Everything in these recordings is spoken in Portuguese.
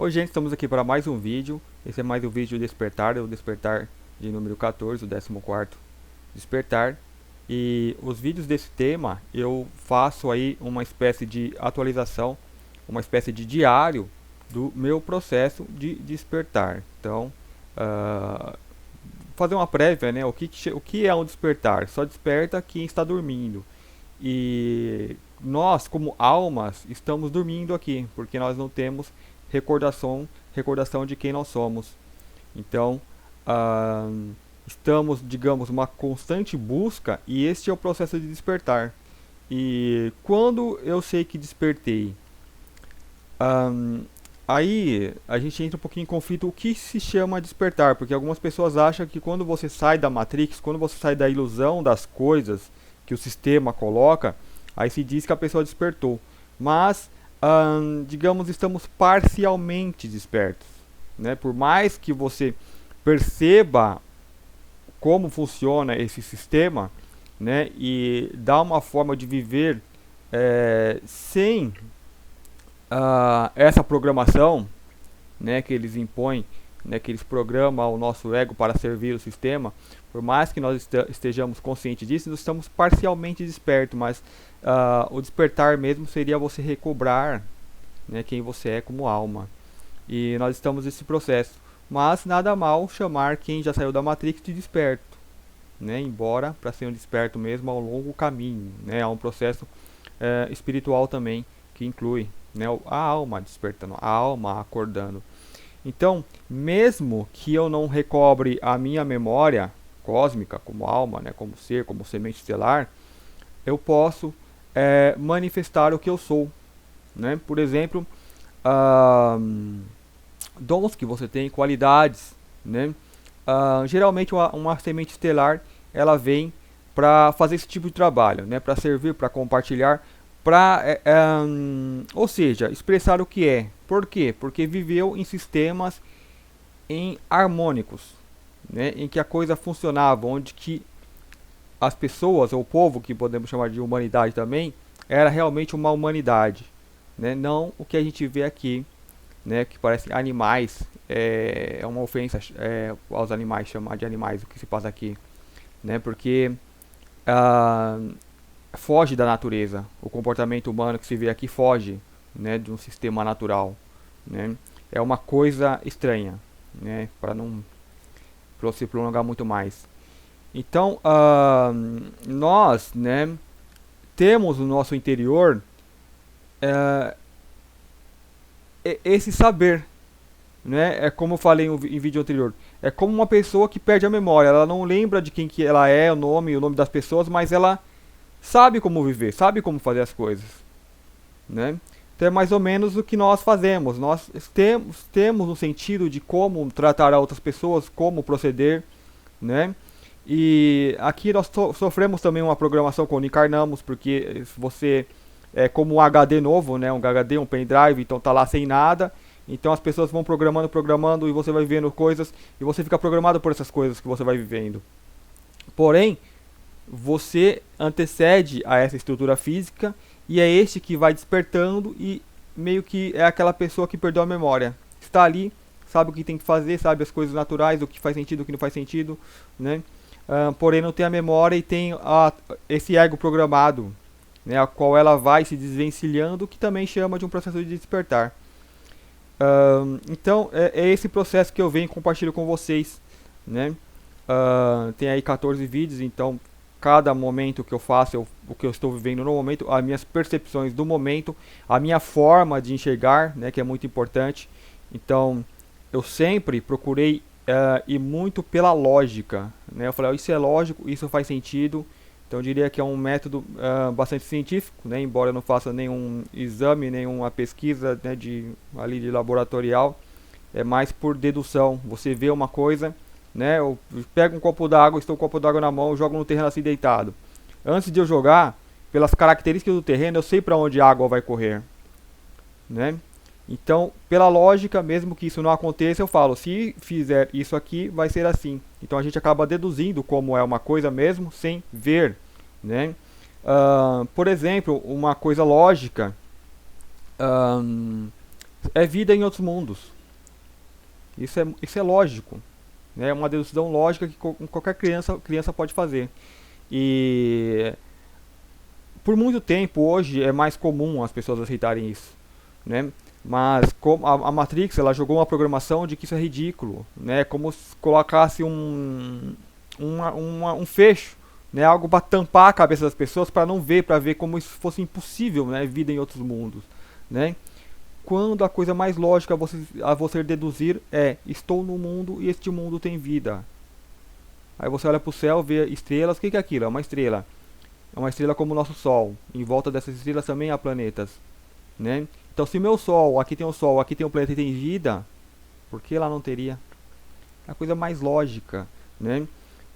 Oi gente, estamos aqui para mais um vídeo. Esse é mais um vídeo de Despertar, o Despertar de número 14, o 14º Despertar. E os vídeos desse tema eu faço aí uma espécie de atualização, uma espécie de diário do meu processo de despertar. Então, fazer uma prévia, né? O que é um despertar? Só desperta quem está dormindo. E nós, como almas, estamos dormindo aqui, porque nós não temos recordação de quem nós somos. Então, ah, estamos, digamos, uma constante busca, e este é o processo de despertar. E quando eu sei que despertei, ah, aí a gente entra um pouquinho em conflito o que se chama despertar, porque algumas pessoas acham que quando você sai da Matrix, quando você sai da ilusão das coisas que o sistema coloca, aí se diz que a pessoa despertou. Mas, digamos, estamos parcialmente despertos, né? Por mais que você perceba como funciona esse sistema, né? E dá uma forma de viver sem essa programação, né, que eles impõem, né, que eles programam o nosso ego para servir o sistema. Por mais que nós estejamos conscientes disso, nós estamos parcialmente despertos, mas o despertar mesmo seria você recobrar, né, quem você é como alma. E nós estamos nesse processo. Mas nada mal chamar quem já saiu da Matrix de desperto, né, embora para ser um desperto mesmo há um longo caminho, né, há um processo espiritual também que inclui, né, a alma despertando, a alma acordando. Então, mesmo que eu não recobre a minha memória cósmica como alma, né, como ser, como semente estelar, eu posso manifestar o que eu sou, né? Por exemplo, dons que você tem, qualidades, né? Geralmente uma semente estelar ela vem para fazer esse tipo de trabalho, né? Para servir, para compartilhar, para, ou seja, expressar o que é. Por quê? Porque viveu em sistemas harmônicos, né? Em que a coisa funcionava, onde que as pessoas, ou o povo, que podemos chamar de humanidade também, era realmente uma humanidade, né? Não o que a gente vê aqui, né? Que parecem animais, é uma ofensa aos animais, chamar de animais o que se passa aqui, né? Porque ah, foge da natureza. O comportamento humano que se vê aqui foge, né, de um sistema natural, né? É uma coisa estranha, né, para não se prolongar muito mais. Então, nós, né, temos no nosso interior esse saber, né? É como eu falei em vídeo anterior. É como uma pessoa que perde a memória. Ela não lembra de quem que ela é, o nome das pessoas, mas ela sabe como viver, sabe como fazer as coisas, né? Então é mais ou menos o que nós fazemos. Nós temos um sentido de como tratar outras pessoas, como proceder, né? E aqui nós sofremos também uma programação quando encarnamos, porque você é como um HD novo, né? Um HD, um pendrive, então tá lá sem nada. Então as pessoas vão programando e você vai vivendo coisas e você fica programado por essas coisas que você vai vivendo. Porém, você antecede a essa estrutura física e é este que vai despertando e meio que é aquela pessoa que perdeu a memória. Está ali, sabe o que tem que fazer, sabe as coisas naturais, o que faz sentido, o que não faz sentido, né? Porém não tem a memória e tem esse ego programado, né, a qual ela vai se desvencilhando, que também chama de um processo de despertar. Então é esse processo que eu venho e compartilho com vocês, né? Tem aí 14 vídeos, então cada momento que eu faço, o que eu estou vivendo no momento, as minhas percepções do momento, a minha forma de enxergar, né, que é muito importante. Então, eu sempre procurei ir muito pela lógica, né? Eu falei, oh, isso é lógico, isso faz sentido. Então, eu diria que é um método bastante científico, né? Embora eu não faça nenhum exame, nenhuma pesquisa, né, de laboratorial, é mais por dedução. Você vê uma coisa, né? Eu pego um copo d'água, estou com um copo d'água na mão, jogo no terreno assim deitado. Antes de eu jogar, pelas características do terreno, eu sei para onde a água vai correr, né? Então, pela lógica, mesmo que isso não aconteça, eu falo, se fizer isso aqui, vai ser assim. Então a gente acaba deduzindo como é uma coisa mesmo, sem ver, né? Por exemplo, uma coisa lógica, é vida em outros mundos. Isso é lógico, né? É uma dedução lógica que qualquer criança pode fazer. E por muito tempo hoje é mais comum as pessoas aceitarem isso, né? Mas como a Matrix, ela jogou uma programação de que isso é ridículo, né? Como se colocasse um fecho, né? Algo para tampar a cabeça das pessoas para não ver, para ver como isso fosse impossível, né? Vida em outros mundos, né? Quando a coisa mais lógica a você deduzir é: estou no mundo e este mundo tem vida. Aí você olha para o céu, vê estrelas. O que é aquilo? É uma estrela. É uma estrela como o nosso Sol. Em volta dessas estrelas também há planetas, né? Então, se meu Sol, aqui tem um planeta e tem vida, por que lá não teria? É a coisa mais lógica, né?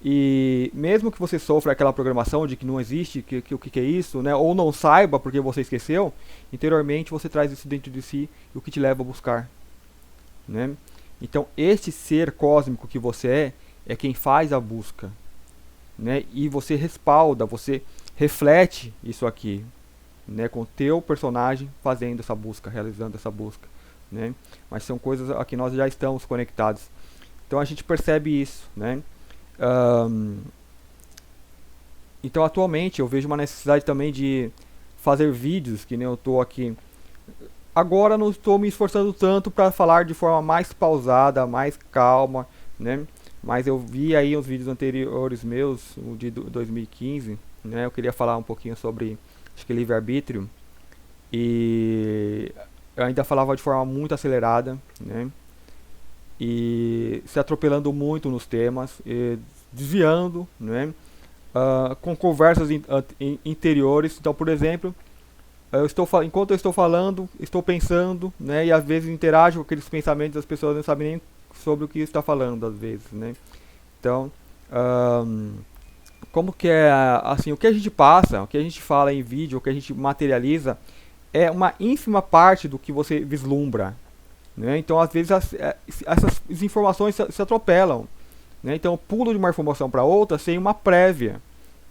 E mesmo que você sofra aquela programação de que não existe, o que é isso, né? Ou não saiba porque você esqueceu, interiormente você traz isso dentro de si e o que te leva a buscar, né? Então, este ser cósmico que você é quem faz a busca, né? E você respalda, você reflete isso aqui, né? Com o teu personagem fazendo essa busca, realizando essa busca, né? Mas são coisas a que nós já estamos conectados. Então a gente percebe isso, né? Ahn, então atualmente eu vejo uma necessidade também de fazer vídeos, que nem eu estou aqui. Agora não estou me esforçando tanto para falar de forma mais pausada, mais calma, né? Mas eu vi aí os vídeos anteriores meus, o de 2015, né? Eu queria falar um pouquinho sobre, acho que livre-arbítrio, e eu ainda falava de forma muito acelerada, né? E se atropelando muito nos temas, e desviando, né? Com conversas interiores. Então, por exemplo, enquanto eu estou falando, estou pensando, né? E às vezes interajo com aqueles pensamentos das pessoas, não sabem nem sobre o que está falando, às vezes, né? Então, como que é, assim, o que a gente passa, o que a gente fala em vídeo, o que a gente materializa, é uma ínfima parte do que você vislumbra, né? Então, às vezes, essas informações se atropelam, né? Então, eu pulo de uma informação para outra sem uma prévia,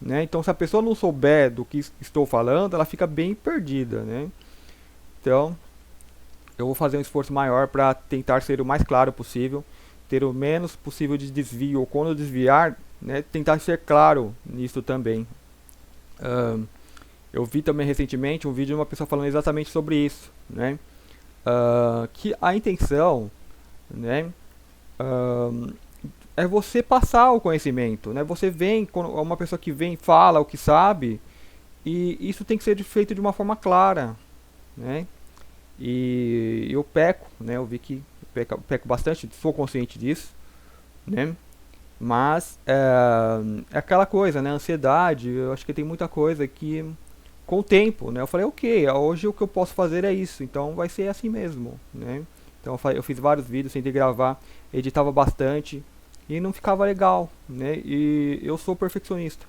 né? Então, se a pessoa não souber do que estou falando, ela fica bem perdida, né? Então, eu vou fazer um esforço maior para tentar ser o mais claro possível, ter o menos possível de desvio, ou quando desviar, né, tentar ser claro nisso também. Ahn, eu vi também recentemente um vídeo de uma pessoa falando exatamente sobre isso, né? Que a intenção, né, é você passar o conhecimento, né? Você vem, quando uma pessoa que vem fala o que sabe, e isso tem que ser feito de uma forma clara, né? E eu peco, né? Eu vi que peco bastante, sou consciente disso, né? Mas é aquela coisa, né? Ansiedade, eu acho que tem muita coisa que com o tempo, né? Eu falei, ok, hoje o que eu posso fazer é isso, então vai ser assim mesmo, né? Então eu fiz vários vídeos, tentei gravar, editava bastante e não ficava legal, né? E eu sou perfeccionista,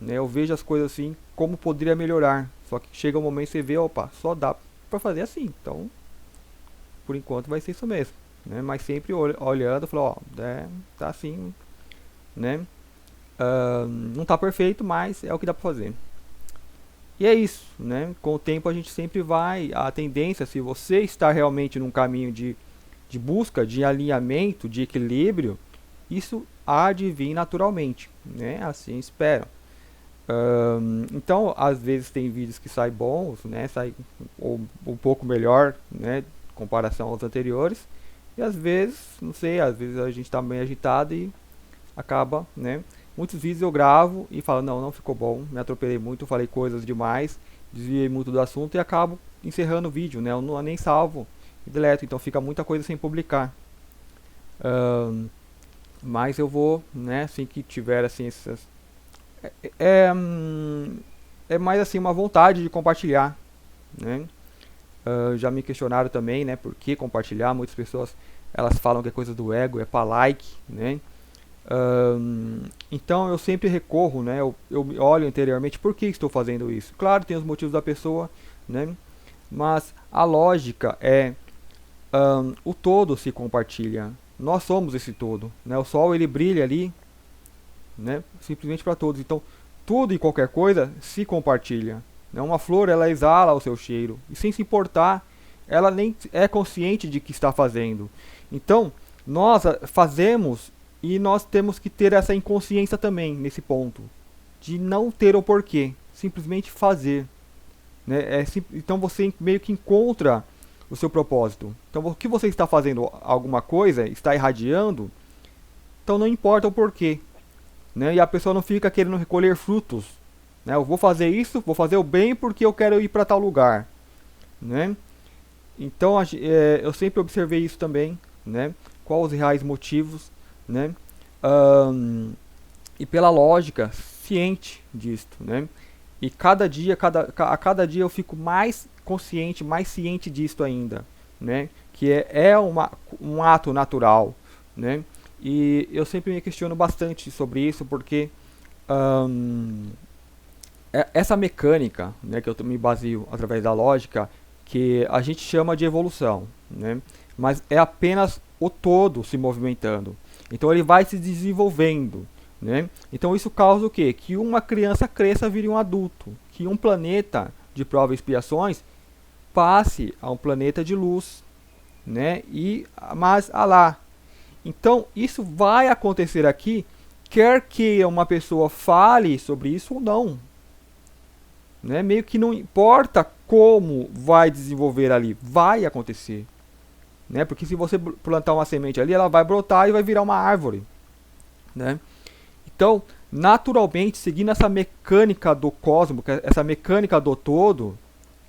né? Eu vejo as coisas assim, como poderia melhorar. Só que chega um momento que você vê, opa, só dá pra fazer assim, então por enquanto vai ser isso mesmo, né? Mas sempre olhando, falou, ó, tá assim, né? Não tá perfeito, mas é o que dá pra fazer. E é isso, né? Com o tempo a gente sempre vai, a tendência, se você está realmente num caminho de busca, de alinhamento, de equilíbrio, isso há de vir naturalmente, né? Assim espero. Então, às vezes tem vídeos que saem bons, né? Sai um pouco melhor, né? Em comparação aos anteriores. E às vezes, não sei, às vezes a gente está bem agitado e acaba, né? Muitos vídeos eu gravo e falo, não, não ficou bom, me atropelei muito, falei coisas demais, desviei muito do assunto e acabo encerrando o vídeo, né? Eu não nem salvo e deleto, então fica muita coisa sem publicar. Mas eu vou, né, assim que tiver assim essas é, é mais assim uma vontade de compartilhar, né? Já me questionaram também, né, por que compartilhar? Muitas pessoas elas falam que é coisa do ego, é para like, né? Então eu sempre recorro, né? Eu olho anteriormente por que estou fazendo isso. Claro, tem os motivos da pessoa, né? Mas a lógica é o todo se compartilha. Nós somos esse todo, né? O sol ele brilha ali, né? Simplesmente para todos. Então tudo e qualquer coisa se compartilha. Né? Uma flor ela exala o seu cheiro e sem se importar ela nem é consciente de que está fazendo. Então, nós fazemos e nós temos que ter essa inconsciência também nesse ponto, de não ter o porquê, simplesmente fazer. Né? Então você meio que encontra o seu propósito. Então o que você está fazendo alguma coisa, está irradiando, então não importa o porquê. Né? E a pessoa não fica querendo recolher frutos. Né? Eu vou fazer isso, vou fazer o bem porque eu quero ir para tal lugar. Né? Então eu sempre observei isso também. Né? Quais os reais motivos. Né? E pela lógica ciente disto. Né? E cada dia, a cada dia eu fico mais consciente, mais ciente disto ainda, né? Que um ato natural, né? E eu sempre me questiono bastante sobre isso, porque essa mecânica, né, que eu me baseio através da lógica, que a gente chama de evolução, né? Mas é apenas o todo se movimentando. Então ele vai se desenvolvendo. Né? Então isso causa o quê? Que uma criança cresça, vire um adulto. Que um planeta de provas e expiações passe a um planeta de luz. Né? Mas lá. Então isso vai acontecer aqui, quer que uma pessoa fale sobre isso ou não. Né? Meio que não importa como vai desenvolver ali, vai acontecer. Né? Porque se você plantar uma semente ali, ela vai brotar e vai virar uma árvore. Né? Então, naturalmente, seguindo essa mecânica do cosmos, essa mecânica do todo,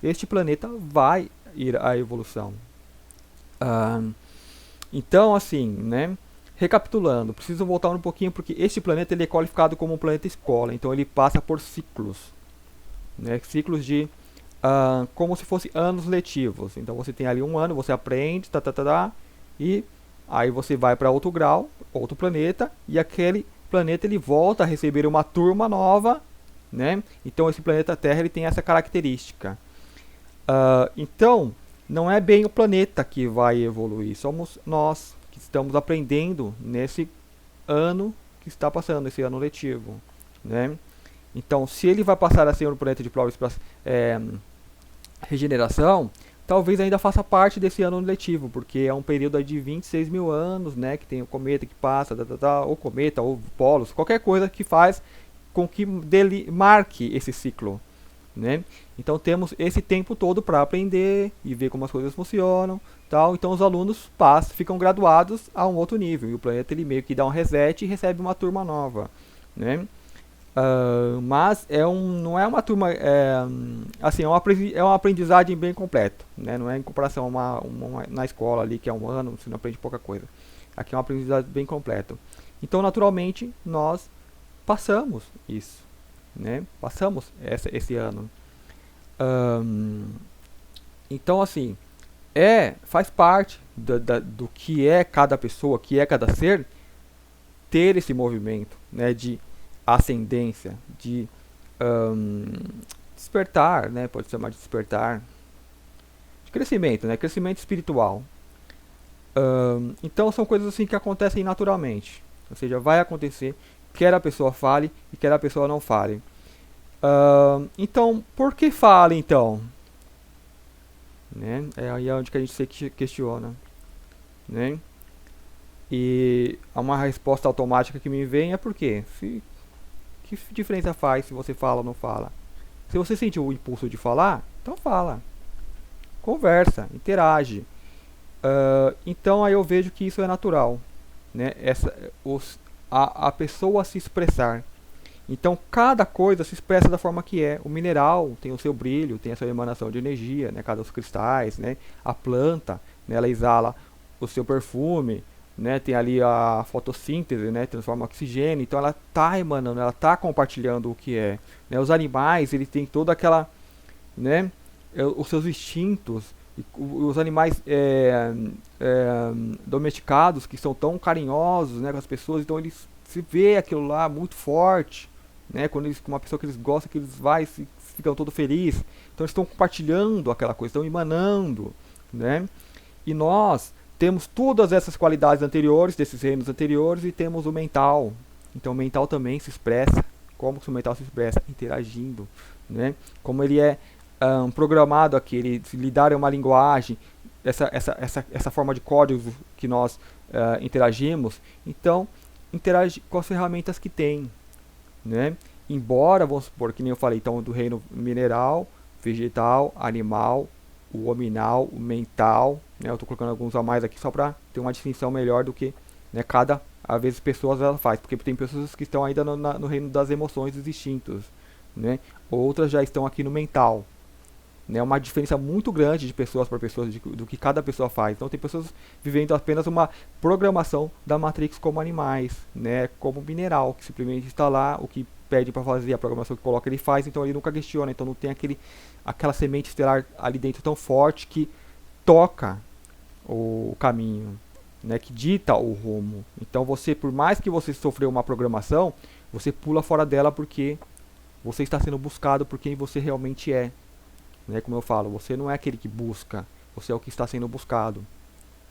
este planeta vai ir à evolução. Então, assim, né, recapitulando, preciso voltar um pouquinho porque este planeta ele é qualificado como um planeta escola, então ele passa por ciclos, né, ciclos de como se fosse anos letivos. Então você tem ali um ano, você aprende, e aí você vai para outro grau, outro planeta, e aquele planeta ele volta a receber uma turma nova, né? Então esse planeta Terra ele tem essa característica. Então não é bem o planeta que vai evoluir, somos nós que estamos aprendendo nesse ano que está passando, esse ano letivo, né? Então se ele vai passar a ser um planeta de provas para regeneração, talvez ainda faça parte desse ano letivo, porque é um período de 26 mil anos, né, que tem o cometa que passa, ou cometa, ou polos, qualquer coisa que faz com que dele marque esse ciclo. Né? Então temos esse tempo todo para aprender e ver como as coisas funcionam. Tal. Então os alunos ficam graduados a um outro nível, e o planeta ele meio que dá um reset e recebe uma turma nova. Né? Mas não é uma turma, assim, é uma aprendizagem bem completa, né? Não é em comparação a na escola ali, que é um ano, você não aprende pouca coisa. Aqui é uma aprendizagem bem completa. Então, naturalmente, nós passamos isso, né? Passamos esse ano. Então, assim, faz parte do que é cada pessoa, que é cada ser, ter esse movimento, né? De ascendência, de despertar, né? Pode chamar de despertar, de crescimento, né? Crescimento espiritual. Então são coisas assim que acontecem naturalmente, ou seja, vai acontecer, quer a pessoa fale e quer a pessoa não fale. Então, por que fale então? Né? É aí onde que a gente se questiona, né? E uma resposta automática que me vem é porque que diferença faz se você fala ou não fala? Se você sentiu o impulso de falar, então fala. Conversa, interage. Então aí eu vejo que isso é natural. Né? A pessoa se expressar. Então cada coisa se expressa da forma que é. O mineral tem o seu brilho, tem a sua emanação de energia, né? Cada os cristais, né? A planta, né? Ela exala o seu perfume. Né, tem ali a fotossíntese, né, transforma oxigênio, então ela está emanando, ela está compartilhando o que é. Né, os animais, eles têm toda aquela, né, os seus instintos, os animais domesticados que são tão carinhosos, né, com as pessoas, então eles se vê aquilo lá muito forte, né, quando eles, com uma pessoa que eles gostam, que eles ficam todo felizes, então eles estão compartilhando aquela coisa, estão emanando, né, e nós temos todas essas qualidades anteriores, desses reinos anteriores, e temos o mental. Então o mental também se expressa. Como que o mental se expressa? Interagindo. Né? Como ele é programado aqui, ele lhe dar uma linguagem, essa forma de códigos que nós interagimos, então interage com as ferramentas que tem, né? Embora, vamos supor, que nem eu falei, então do reino mineral, vegetal, animal, o hominal, o mental, né? Eu estou colocando alguns a mais aqui só para ter uma distinção melhor do que, né, cada às vezes pessoas ela faz, porque tem pessoas que estão ainda no reino das emoções, dos instintos, né? Outras já estão aqui no mental, né? Uma diferença muito grande de pessoas para pessoas do que cada pessoa faz. Então tem pessoas vivendo apenas uma programação da Matrix como animais, né? Como mineral, que simplesmente está lá, o que pede para fazer, a programação que coloca ele faz, então ele nunca questiona, então não tem aquela semente estelar ali dentro tão forte que toca o caminho, né, que dita o rumo. Então você, por mais que você sofreu uma programação, você pula fora dela porque você está sendo buscado por quem você realmente é, né? Como eu falo, você não é aquele que busca, você é o que está sendo buscado,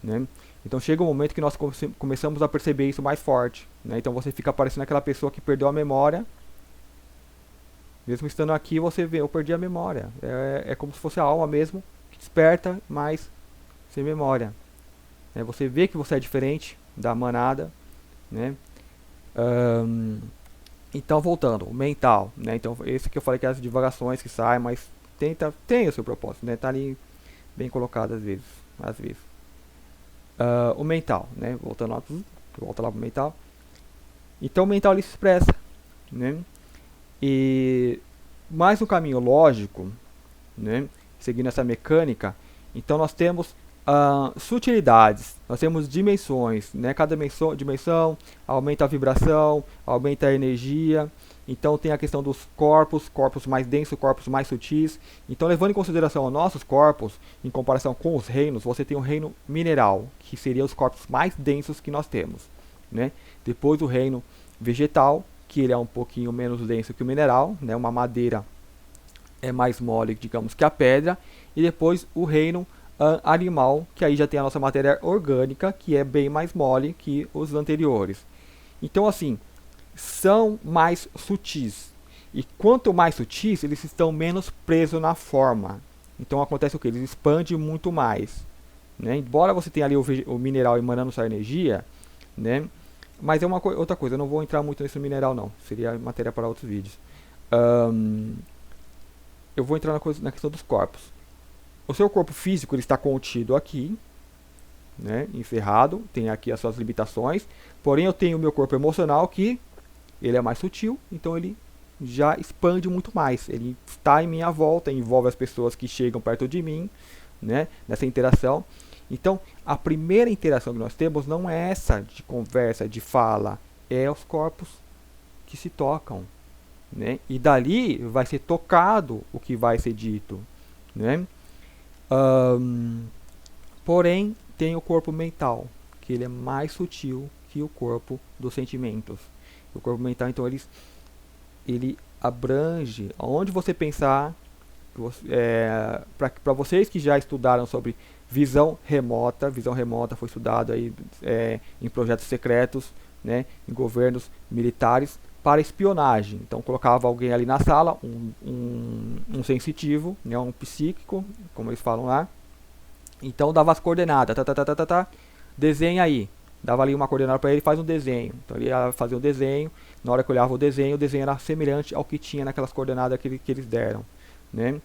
né? Então chega um momento que nós começamos a perceber isso mais forte, né? Então você fica parecendo aquela pessoa que perdeu a memória. Mesmo estando aqui, você vê, eu perdi a memória. É como se fosse a alma mesmo, que desperta, mas sem memória. Você vê que você é diferente da manada, né? Então, voltando, o mental, né? Então, esse que eu falei que é as divagações que saem, mas tem o seu propósito, né? Tá ali bem colocado às vezes. O mental, né? Voltando lá, volta lá pro mental. Então, o mental ele se expressa, né? E mais um caminho lógico, né? Seguindo essa mecânica, então nós temos sutilidades, nós temos dimensões, né? Cada dimensão aumenta a vibração, aumenta a energia. Então tem a questão dos corpos mais densos, corpos mais sutis. Então, levando em consideração os nossos corpos, em comparação com os reinos, você tem o reino mineral, que seria os corpos mais densos que nós temos, né? Depois o reino vegetal, que ele é um pouquinho menos denso que o mineral, né? Uma madeira é mais mole, digamos, que a pedra. E depois o reino animal, que aí já tem a nossa matéria orgânica, que é bem mais mole que os anteriores. Então, assim, são mais sutis. E quanto mais sutis, eles estão menos presos na forma. Então acontece o que? Eles expandem muito mais, né? Embora você tenha ali o mineral emanando sua energia, né? Mas é outra coisa, eu não vou entrar muito nesse mineral não. Seria matéria para outros vídeos. Eu vou entrar na questão dos corpos. O seu corpo físico ele está contido aqui, né, encerrado, tem aqui as suas limitações. Porém, eu tenho o meu corpo emocional que ele é mais sutil, então ele já expande muito mais. Ele está em minha volta, envolve as pessoas que chegam perto de mim, né, nessa interação. Então, a primeira interação que nós temos não é essa de conversa, de fala, é os corpos que se tocam, né? E dali vai ser tocado o que vai ser dito, né? Porém, tem o corpo mental, que ele é mais sutil que o corpo dos sentimentos. O corpo mental, então, ele abrange, onde você pensar, para vocês que já estudaram sobre visão remota foi estudado aí em projetos secretos, né, em governos militares para espionagem. Então colocava alguém ali na sala, um sensitivo, né, um psíquico, como eles falam lá. Então dava as coordenadas, desenha aí. Dava ali uma coordenada para ele, faz um desenho. Então ele ia fazer um desenho. Na hora que eu olhava o desenho era semelhante ao que tinha naquelas coordenadas que eles deram, né?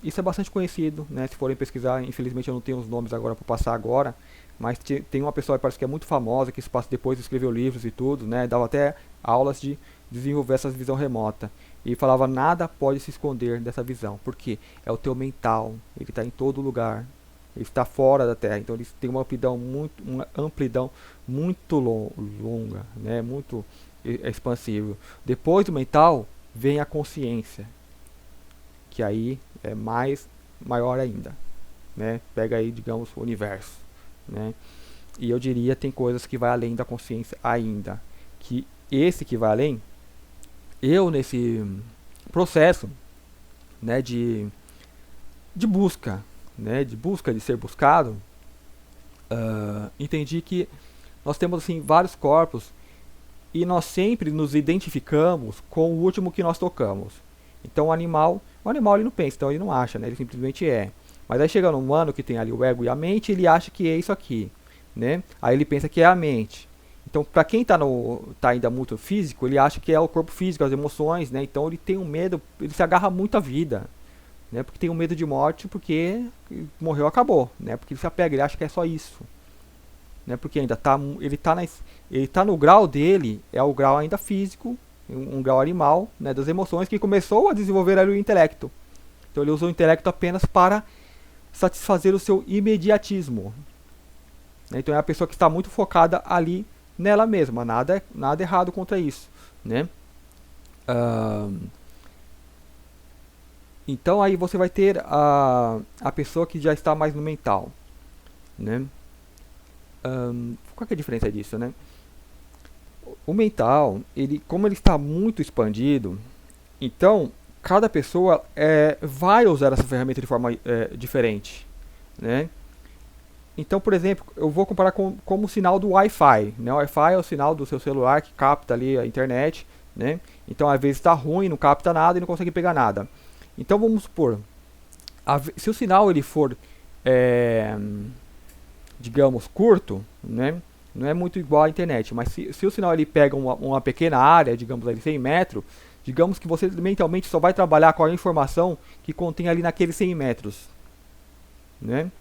Isso é bastante conhecido, né? Se forem pesquisar, infelizmente eu não tenho os nomes agora para passar agora, mas tem uma pessoa que parece que é muito famosa, que depois escreveu livros e tudo, né? Dava até aulas de desenvolver essa visão remota. E falava, nada pode se esconder dessa visão, porque é o teu mental, ele está em todo lugar, ele está fora da Terra, então ele tem uma amplidão muito longa, né? Muito expansível. Depois do mental vem a consciência, que aí é maior ainda, né? Pega aí, digamos, o universo, né? E eu diria tem coisas que vai além da consciência ainda, que esse que vai além, eu nesse processo, né, de busca, né, de ser buscado, entendi que nós temos assim vários corpos e nós sempre nos identificamos com o último que nós tocamos. Então o animal O animal ele não pensa, então ele não acha, né? Ele simplesmente é. Mas aí chega no humano que tem ali o ego e a mente, ele acha que é isso aqui, né? Aí ele pensa que é a mente. Então, para quem tá ainda muito físico, ele acha que é o corpo físico, as emoções, né? Então ele tem um medo, ele se agarra muito à vida, né? Porque tem um medo de morte, porque morreu, acabou, né? Porque ele se apega, ele acha que é só isso, né? Porque ainda ele tá no grau dele, é o grau ainda físico, um grau animal, né? Das emoções que começou a desenvolver ali o intelecto. Então ele usa o intelecto apenas para satisfazer o seu imediatismo. Então é a pessoa que está muito focada ali nela mesma, nada errado contra isso, né? Então aí você vai ter a pessoa que já está mais no mental, né? Qual que é a diferença disso, né? O mental, como ele está muito expandido, então cada pessoa vai usar essa ferramenta de forma diferente, né? Então, por exemplo, eu vou comparar como o sinal do Wi-Fi, né? O Wi-Fi é o sinal do seu celular que capta ali a internet, né? Então, às vezes está ruim, não capta nada e não consegue pegar nada. Então, vamos supor, se o sinal ele for, digamos, curto, né? Não é muito igual à internet, mas se o sinal ele pega uma pequena área, digamos ali 100 metros, digamos que você mentalmente só vai trabalhar com a informação que contém ali naqueles 100 metros, né?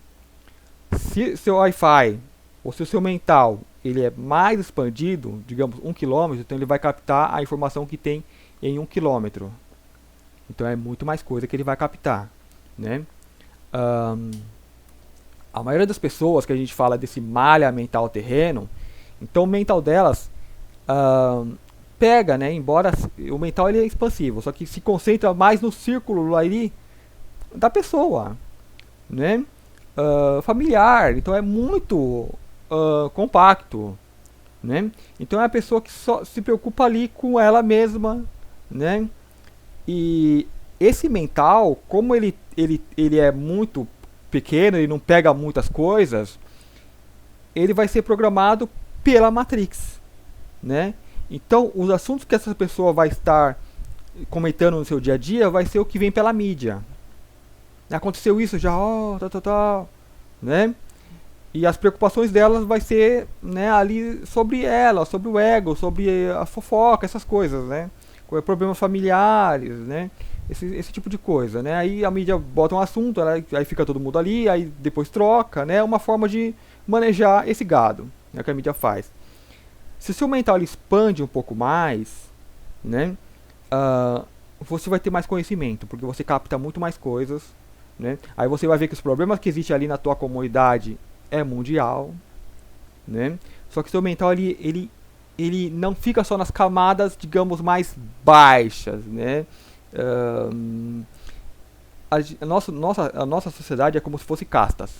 Se seu Wi-Fi ou se o seu mental ele é mais expandido, digamos 1 km, então ele vai captar a informação que tem em 1 km. Então é muito mais coisa que ele vai captar, né? A maioria das pessoas que a gente fala desse malha mental terreno, então o mental delas pega, né? Embora o mental ele é expansivo, só que se concentra mais no círculo ali da pessoa, né? Familiar, então é muito compacto, né? Então é a pessoa que só se preocupa ali com ela mesma, né? E esse mental, como ele é muito pequeno e não pega muitas coisas, ele vai ser programado pela Matrix, né? Então os assuntos que essa pessoa vai estar comentando no seu dia a dia vai ser o que vem pela mídia. Aconteceu isso já, né? E as preocupações delas vai ser, né, ali sobre ela, sobre o ego, sobre a fofoca, essas coisas, né? Problemas familiares, né? Esse tipo de coisa, né? Aí a mídia bota um assunto, aí fica todo mundo ali, aí depois troca, né? É uma forma de manejar esse gado, né, que a mídia faz. Se o seu mental ele expande um pouco mais, né? Você vai ter mais conhecimento, porque você capta muito mais coisas, né? Aí você vai ver que os problemas que existem ali na tua comunidade é mundial, né? Só que o seu mental ele não fica só nas camadas, digamos, mais baixas, né? A nossa sociedade é como se fosse castas,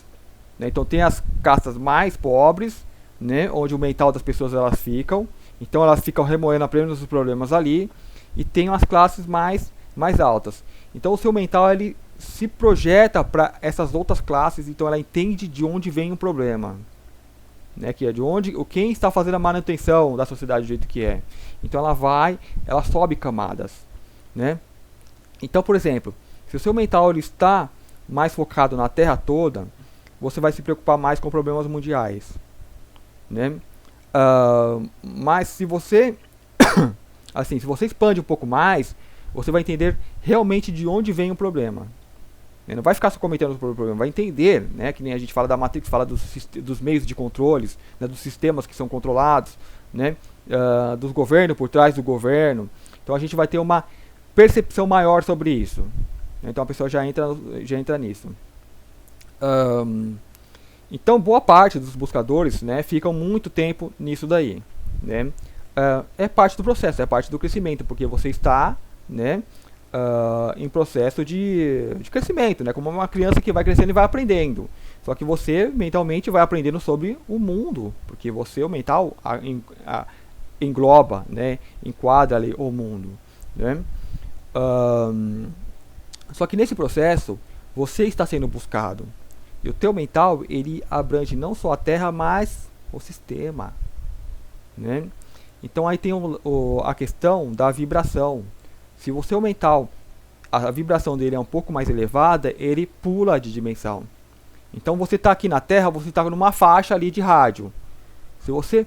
né? Então tem as castas mais pobres, né? Onde o mental das pessoas elas ficam, então elas ficam remoendo apenas os problemas ali, e tem as classes mais altas. Então o seu mental ele se projeta para essas outras classes, então ela entende de onde vem o problema, né, que é de onde, quem está fazendo a manutenção da sociedade do jeito que é. Então ela sobe camadas, né? Então, por exemplo, se o seu mental ele está mais focado na Terra toda, você vai se preocupar mais com problemas mundiais, né? Mas se você assim, se você expande um pouco mais, você vai entender realmente de onde vem o problema. Não vai ficar só comentando o problema, vai entender, né? Que nem a gente fala da Matrix, fala dos meios de controles, né, dos sistemas que são controlados, né, dos governos por trás do governo. Então a gente vai ter uma percepção maior sobre isso. Então a pessoa já entra nisso. Então boa parte dos buscadores, né, ficam muito tempo nisso daí, né? É parte do processo, é parte do crescimento, porque você está, né, em processo de crescimento, né? Como uma criança que vai crescendo e vai aprendendo. Só que você mentalmente vai aprendendo sobre o mundo, porque o mental engloba, né? Enquadra ali o mundo, né? Só que nesse processo você está sendo buscado. E o teu mental ele abrange não só a Terra, mas o sistema, né? Então aí tem a questão da vibração. Se o seu mental a vibração dele é um pouco mais elevada, ele pula de dimensão. Então você está aqui na Terra, você está numa faixa ali de rádio. Se você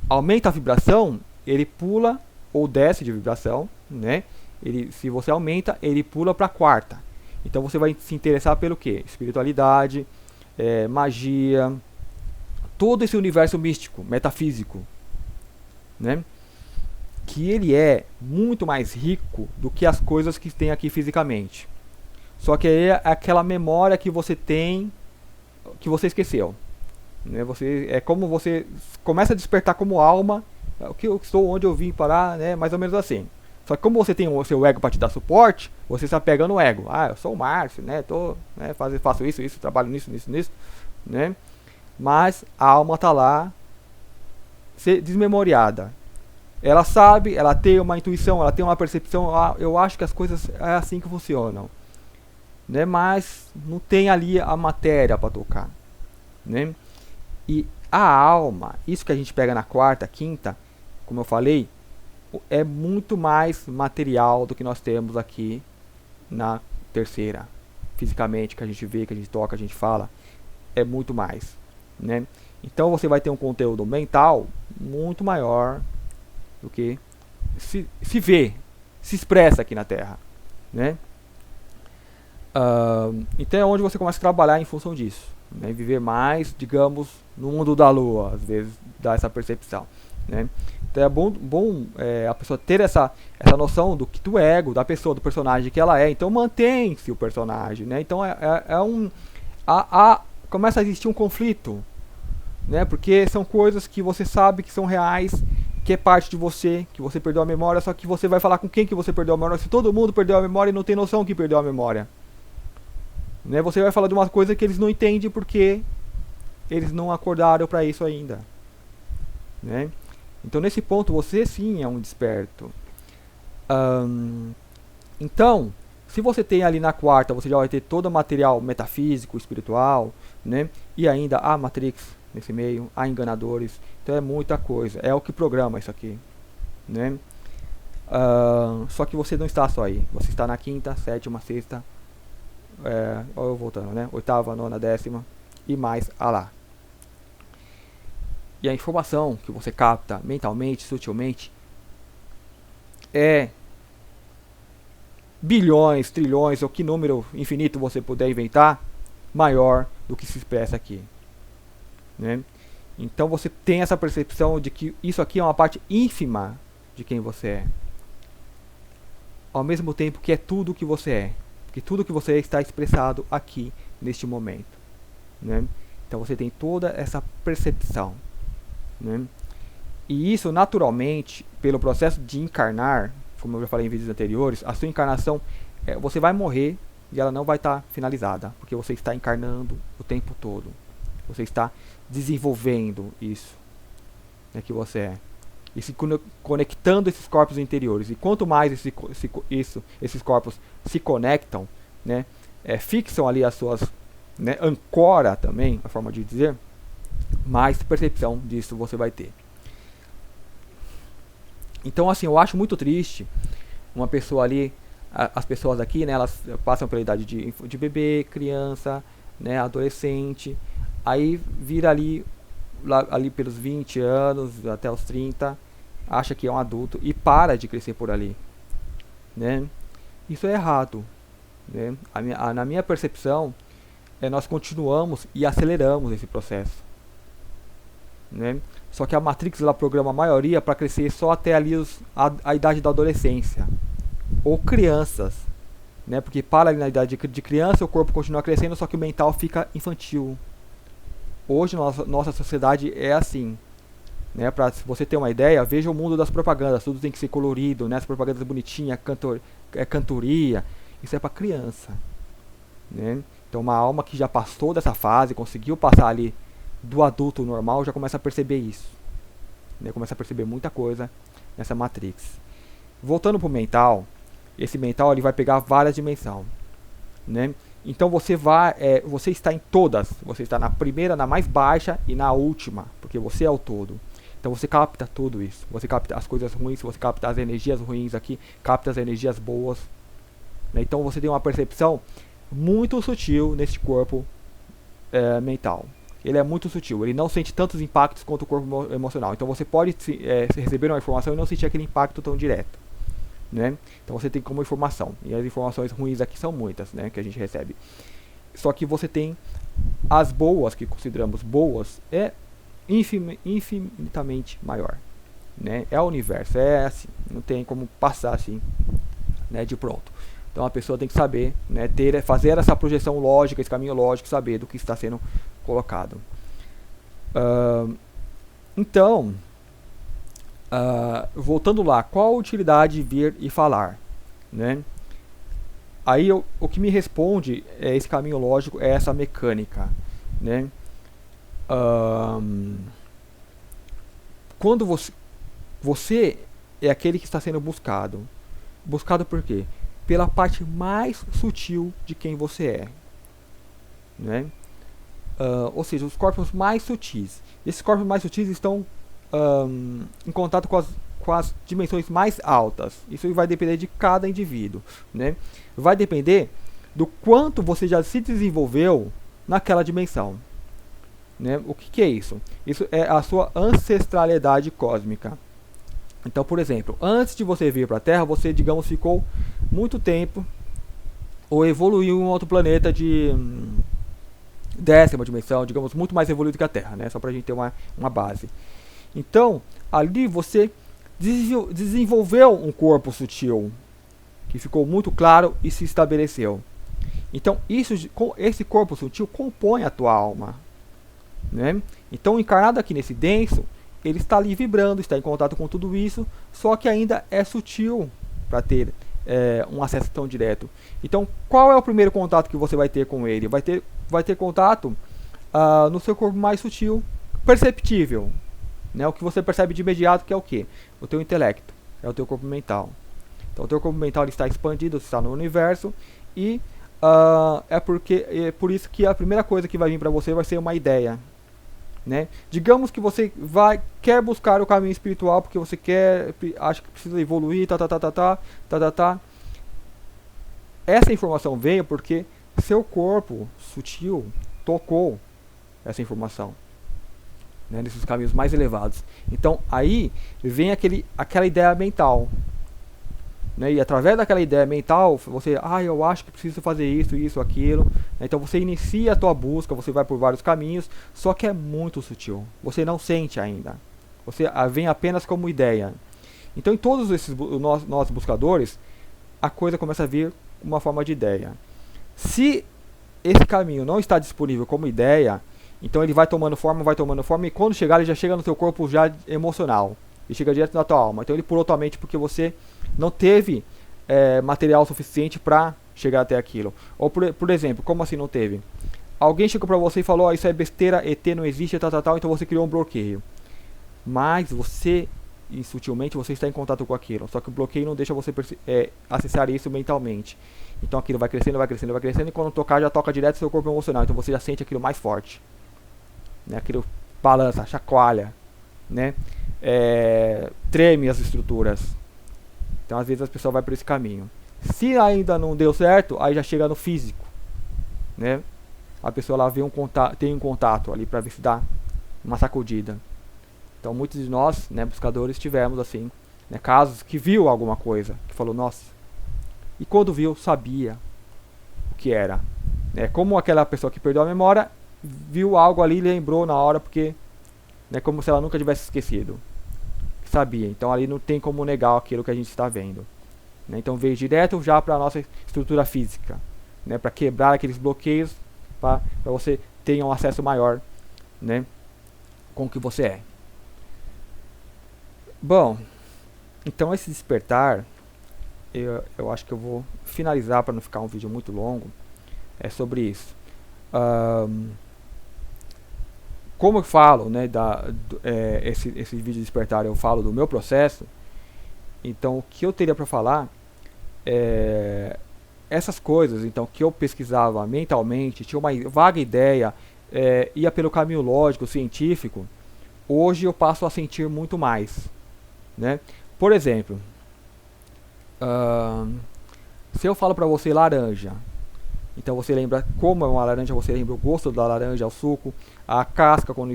aumenta a vibração, ele pula ou desce de vibração, né? Se você aumenta, ele pula para a quarta. Então você vai se interessar pelo quê? Espiritualidade, magia, todo esse universo místico, metafísico, né? Que ele é muito mais rico do que as coisas que tem aqui fisicamente. Só que aí é aquela memória que você tem, que você esqueceu, né? É como você começa a despertar como alma, o que eu sou, onde eu vim parar, né? Mais ou menos assim. Só que como você tem o seu ego para te dar suporte, você está pegando o ego. Eu sou o Márcio, né? Faço isso, trabalho nisso, né? Mas a alma está lá, desmemoriada. Ela sabe, ela tem uma intuição, ela tem uma percepção. Eu acho que as coisas é assim que funcionam, né? Mas não tem ali a matéria para tocar, né? E a alma, isso que a gente pega na quarta, quinta, como eu falei, é muito mais material do que nós temos aqui na terceira. Fisicamente, que a gente vê, que a gente toca, a gente fala, é muito mais, né? Então você vai ter um conteúdo mental muito maior do que se vê, se expressa aqui na Terra, né? Então é onde você começa a trabalhar em função disso, né? Viver mais, digamos, no mundo da lua, às vezes dá essa percepção, né? Então é bom a pessoa ter essa noção do ego, da pessoa, do personagem que ela é. Então mantém-se o personagem, né? Então começa a existir um conflito, né? Porque são coisas que você sabe que são reais, que é parte de você, que você perdeu a memória, só que você vai falar com quem que você perdeu a memória, se todo mundo perdeu a memória e não tem noção que perdeu a memória, né? Você vai falar de uma coisa que eles não entendem porque eles não acordaram para isso ainda, né? Então nesse ponto você sim é um desperto. Então, se você tem ali na quarta, você já vai ter todo o material metafísico, espiritual, né? E ainda a Matrix nesse meio, há enganadores. Então é muita coisa, é o que programa isso aqui, né? Só que você não está só aí, você está na quinta, sétima, sexta, eu voltando, né? Oitava, nona, décima e mais lá. E a informação que você capta mentalmente, sutilmente, é bilhões, trilhões, ou que número infinito você puder inventar, maior do que se expressa aqui, né? Então você tem essa percepção de que isso aqui é uma parte ínfima de quem você é, ao mesmo tempo que é tudo o que você é, porque tudo que você é está expressado aqui neste momento, né? Então você tem toda essa percepção, né? E isso naturalmente, pelo processo de encarnar, como eu já falei em vídeos anteriores, a sua encarnação, você vai morrer e ela não vai estar finalizada, porque você está encarnando o tempo todo, você está desenvolvendo isso, né, que você é, e se conectando esses corpos interiores. E quanto mais esses corpos se conectam, né, fixam ali as suas, né, ancora também, a forma de dizer, mais percepção disso você vai ter. Então assim, eu acho muito triste uma pessoa ali, as pessoas aqui, né, elas passam pela idade de bebê, criança, né, adolescente, aí vira ali pelos 20 anos até os 30, acha que é um adulto e para de crescer por ali, né? Isso é errado, né? Na minha percepção, nós continuamos e aceleramos esse processo, né? Só que a Matrix ela programa a maioria para crescer só até ali a idade da adolescência ou crianças, né? Porque para ali na idade de criança o corpo continua crescendo, só que o mental fica infantil. Hoje nossa sociedade é assim, né? Para você ter uma ideia, veja o mundo das propagandas, tudo tem que ser colorido, né? As propagandas bonitinhas, cantoria, isso é para criança, né? Então uma alma que já passou dessa fase, conseguiu passar ali do adulto normal, já começa a perceber isso, né? Começa a perceber muita coisa nessa Matrix. Voltando para o mental, esse mental ele vai pegar várias dimensões, né? Então você está em todas, você está na primeira, na mais baixa e na última, porque você é o todo. Então você capta tudo isso, você capta as coisas ruins, você capta as energias ruins aqui, capta as energias boas, né? Então você tem uma percepção muito sutil nesse corpo mental. Ele é muito sutil, ele não sente tantos impactos quanto o corpo emocional. Então você pode receber uma informação e não sentir aquele impacto tão direto, né? Então você tem como informação, e as informações ruins aqui são muitas, né, que a gente recebe. Só que você tem as boas, que consideramos boas, é infinitamente maior, né? É o universo, é assim, não tem como passar assim, né, de pronto. Então a pessoa tem que saber, né, fazer essa projeção lógica, esse caminho lógico, saber do que está sendo colocado. Então, voltando lá, qual a utilidade de vir e falar, né? Aí o que me responde é esse caminho lógico, é essa mecânica, né? Quando você é aquele que está sendo buscado. Buscado por quê? Pela parte mais sutil de quem você é, né? Ou seja, os corpos mais sutis. Esses corpos mais sutis estão em contato com as dimensões mais altas. Isso vai depender de cada indivíduo, né? Vai depender do quanto você já se desenvolveu naquela dimensão, né? O que é isso? Isso é a sua ancestralidade cósmica. Então, por exemplo, antes de você vir para a Terra, você, digamos, ficou muito tempo ou evoluiu em um outro planeta de 10ª dimensão, digamos, muito mais evoluído que a Terra, né? Só para a gente ter uma base. Então, ali você desenvolveu um corpo sutil que ficou muito claro e se estabeleceu. Então, esse corpo sutil compõe a tua alma, né? Então, encarnado aqui nesse denso, ele está ali vibrando, está em contato com tudo isso, só que ainda é sutil para ter um acesso tão direto. Então, qual é o primeiro contato que você vai ter com ele? Vai ter contato no seu corpo mais sutil, perceptível, né? O que você percebe de imediato, que é o quê? O teu intelecto, é o teu corpo mental. Então, o teu corpo mental está expandido, está no universo, e é por isso que a primeira coisa que vai vir para você vai ser uma ideia, né? Digamos que você quer buscar o caminho espiritual porque você acha que precisa evoluir, Essa informação veio porque seu corpo sutil tocou essa informação, né, nesses caminhos mais elevados. Então aí vem aquela ideia mental, né, e através daquela ideia mental você, eu acho que preciso fazer isso, aquilo. Então você inicia a tua busca, você vai por vários caminhos, só que é muito sutil, você não sente ainda, você vem apenas como ideia. Então em todos esses nós buscadores, a coisa começa a vir uma forma de ideia. Se esse caminho não está disponível como ideia, então ele vai tomando forma, e quando chegar ele já chega no teu corpo já emocional, e chega direto na tua alma. Então ele pulou tua mente porque você não teve material suficiente para chegar até aquilo. Ou por exemplo, como assim não teve? Alguém chegou para você e falou, isso é besteira, ET não existe, então você criou um bloqueio. Mas você, sutilmente, você está em contato com aquilo. Só que o bloqueio não deixa você acessar isso mentalmente. Então aquilo vai crescendo, e quando tocar, já toca direto no seu corpo emocional. Então você já sente aquilo mais forte, né? Aquilo balança, chacoalha, né? Treme as estruturas. Então às vezes a pessoa vai por esse caminho. Se ainda não deu certo, aí já chega no físico, né? A pessoa lá tem um contato ali para ver se dá uma sacudida. Então muitos de nós, né, buscadores, tivemos assim, né, casos que viu alguma coisa, que falou, nossa, e quando viu, sabia o que era. É como aquela pessoa que perdeu a memória, viu algo ali e lembrou na hora, porque é como se ela nunca tivesse esquecido. Sabia. Então ali não tem como negar aquilo que a gente está vendo, né? Então veio direto já para a nossa estrutura física, né, para quebrar aqueles bloqueios, para você ter um acesso maior, né, com o que você é. Bom, então esse despertar, eu acho que eu vou finalizar para não ficar um vídeo muito longo. É sobre isso. Como eu falo, né, esse vídeo de despertar, eu falo do meu processo. Então o que eu teria para falar é essas coisas, então, que eu pesquisava mentalmente, tinha uma vaga ideia, ia pelo caminho lógico, científico. Hoje eu passo a sentir muito mais, né? Por exemplo, Se eu falo para você laranja, então você lembra como é uma laranja, você lembra o gosto da laranja, o suco, a casca, quando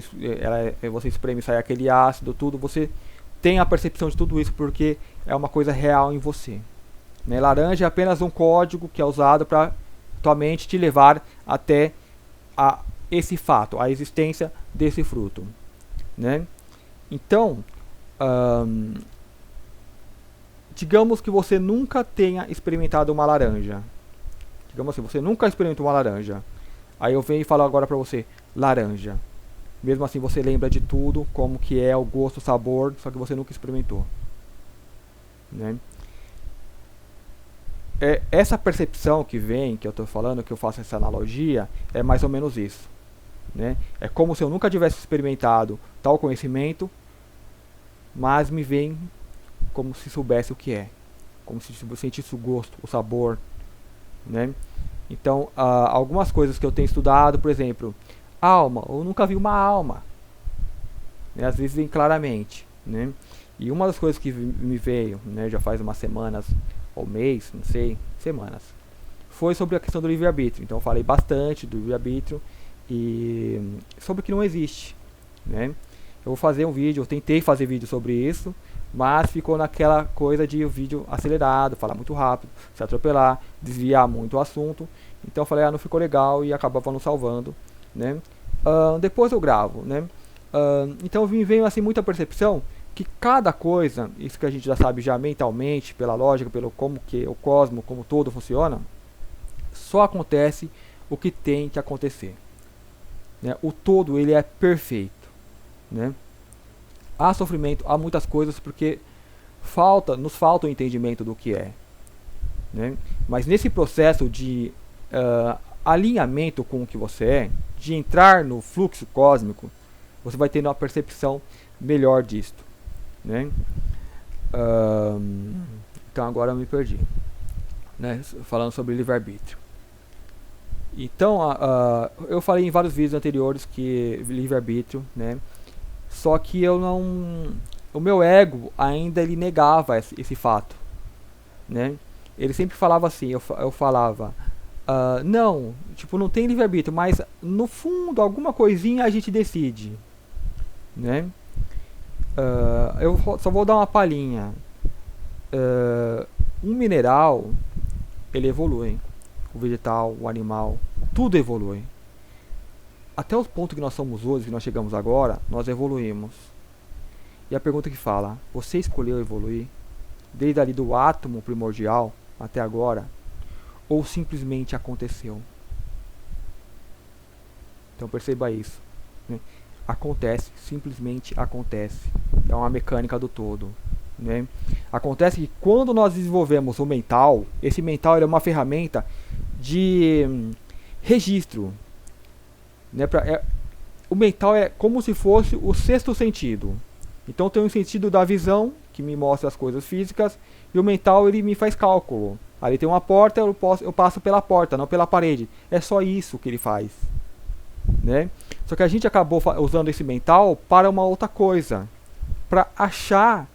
você espreme e sai aquele ácido, tudo, você tem a percepção de tudo isso porque é uma coisa real em você. Né? Laranja é apenas um código que é usado para tua mente te levar até esse fato, a existência desse fruto. Né? Então, digamos que você nunca tenha experimentado uma laranja. Digamos assim, você nunca experimentou uma laranja. Aí eu venho e falo agora pra você, laranja. Mesmo assim você lembra de tudo, como que é o gosto, o sabor, só que você nunca experimentou. Né? Essa percepção que vem, que eu estou falando, que eu faço essa analogia, é mais ou menos isso. Né? É como se eu nunca tivesse experimentado tal conhecimento, mas me vem como se soubesse o que é. Como se sentisse o gosto, o sabor. Né? Então, algumas coisas que eu tenho estudado, por exemplo, alma, eu nunca vi uma alma. Né? Às vezes vem claramente. Né? E uma das coisas que me veio, né, já faz umas semanas ou mês, não sei, semanas, foi sobre a questão do livre-arbítrio. Então eu falei bastante do livre-arbítrio e sobre que não existe. Né? Eu vou fazer um vídeo, eu tentei fazer vídeo sobre isso, mas ficou naquela coisa de o vídeo acelerado, falar muito rápido, se atropelar, desviar muito o assunto. Então eu falei, não ficou legal e acabava não salvando. Né? Depois eu gravo. Né? Então me veio assim muita percepção que cada coisa, isso que a gente já sabe já mentalmente, pela lógica, pelo como que o cosmos, como todo funciona, só acontece o que tem que acontecer. Né? O todo ele é perfeito. Né? Há sofrimento, há muitas coisas porque nos falta o entendimento do que é. Né? Mas nesse processo de alinhamento com o que você é, de entrar no fluxo cósmico, você vai tendo uma percepção melhor disto. Né? Então agora eu me perdi. Né? Falando sobre livre-arbítrio. Então eu falei em vários vídeos anteriores que livre-arbítrio, né? Só que eu não, o meu ego ainda ele negava esse fato, né? Ele sempre falava assim, eu falava, não, tipo, não tem livre-arbítrio, mas no fundo alguma coisinha a gente decide, né? Eu só vou dar uma palhinha. Um mineral ele evolui, o vegetal, o animal, tudo evolui. Até o ponto que nós somos hoje, que nós chegamos agora, nós evoluímos. E a pergunta que fala, você escolheu evoluir? Desde ali do átomo primordial até agora? Ou simplesmente aconteceu? Então perceba isso. Né? Acontece, simplesmente acontece. É uma mecânica do todo. Né? Acontece que quando nós desenvolvemos o mental, esse mental é uma ferramenta de registro. Né, o mental é como se fosse o sexto sentido. Então tem um sentido da visão, que me mostra as coisas físicas, e o mental ele me faz cálculo. Ali tem uma porta, eu passo pela porta, não pela parede. É só isso que ele faz. Né? Só que a gente acabou usando esse mental para uma outra coisa. Para achar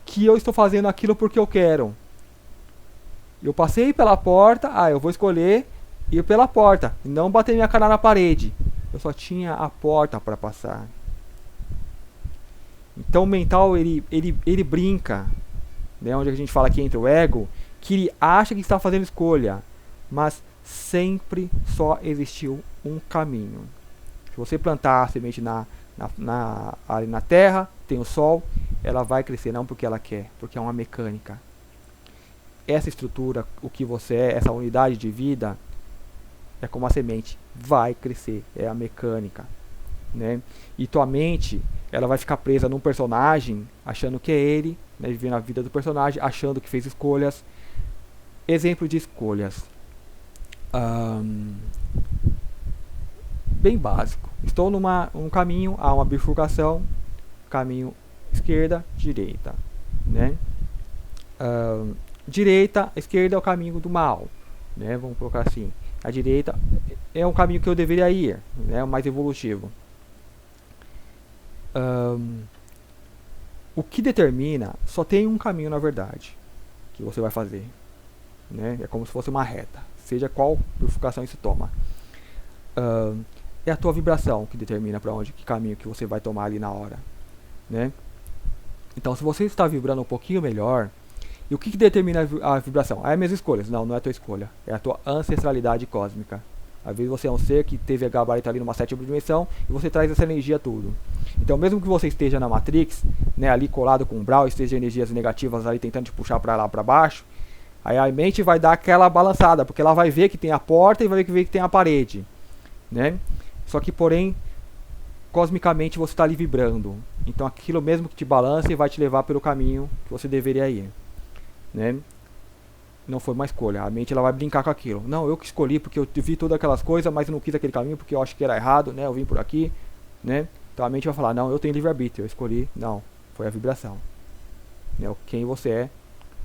que eu estou fazendo aquilo porque eu quero. Eu passei pela porta, eu vou escolher ir pela porta, não bater minha cara na parede. Eu só tinha a porta para passar. Então o mental ele brinca, né, onde a gente fala que entra o ego, que ele acha que está fazendo escolha, mas sempre só existiu um caminho. Se você plantar a semente ali na terra, tem o sol, ela vai crescer não porque ela quer, porque é uma mecânica. Essa estrutura, o que você é, essa unidade de vida, é como a semente, vai crescer, é a mecânica. Né? E tua mente, ela vai ficar presa num personagem, achando que é ele, né, vivendo a vida do personagem, achando que fez escolhas. Exemplo de escolhas. Bem básico. Estou num caminho, há uma bifurcação, caminho esquerda, direita. Né? Direita, esquerda é o caminho do mal. Né? Vamos colocar assim. A direita é um caminho que eu deveria ir, né? O mais evolutivo. O que determina, só tem um caminho na verdade, que você vai fazer. né? É como se fosse uma reta, seja qual bifurcação isso toma. É a tua vibração que determina para onde, que caminho que você vai tomar ali na hora, né? Então, se você está vibrando um pouquinho melhor, e o que determina a vibração? É as minhas escolhas? Não, não é a tua escolha, é a tua ancestralidade cósmica. Às vezes você é um ser que teve a gabarita ali numa sétima dimensão e você traz essa energia tudo. Então, mesmo que você esteja na Matrix, né, ali colado com o Brawl, esteja energias negativas ali tentando te puxar para lá para baixo, aí a mente vai dar aquela balançada, porque ela vai ver que tem a porta e vai ver que tem a parede, né? Só que, porém, cosmicamente você está ali vibrando. Então, aquilo mesmo que te balança vai te levar pelo caminho que você deveria ir, né? Não foi uma escolha. A mente ela vai brincar com aquilo. Não, eu que escolhi porque eu vi todas aquelas coisas, mas eu não quis aquele caminho porque eu acho que era errado, né? Eu vim por aqui, né? Então a mente vai falar, não, eu tenho livre-arbítrio, eu escolhi. Não, foi a vibração, né? Quem você é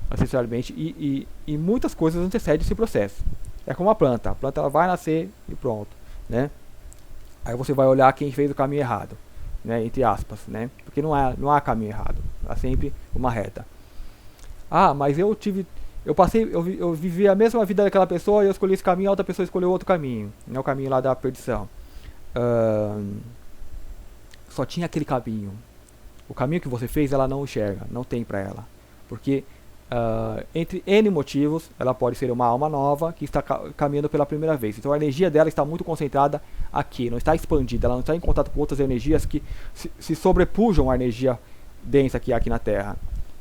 ancestralmente e muitas coisas antecedem esse processo. É como a planta ela vai nascer e pronto, né? Aí você vai olhar quem fez o caminho errado, né? Entre aspas, né? Porque não há caminho errado, há sempre uma reta. Ah, mas eu vivi a mesma vida daquela pessoa e eu escolhi esse caminho, a outra pessoa escolheu outro caminho, né? O caminho lá da perdição. Só tinha aquele caminho. O caminho que você fez, ela não enxerga, não tem para ela. Porque entre N motivos, ela pode ser uma alma nova que está caminhando pela primeira vez. Então a energia dela está muito concentrada aqui, não está expandida, ela não está em contato com outras energias que se sobrepujam à energia densa que há aqui na Terra.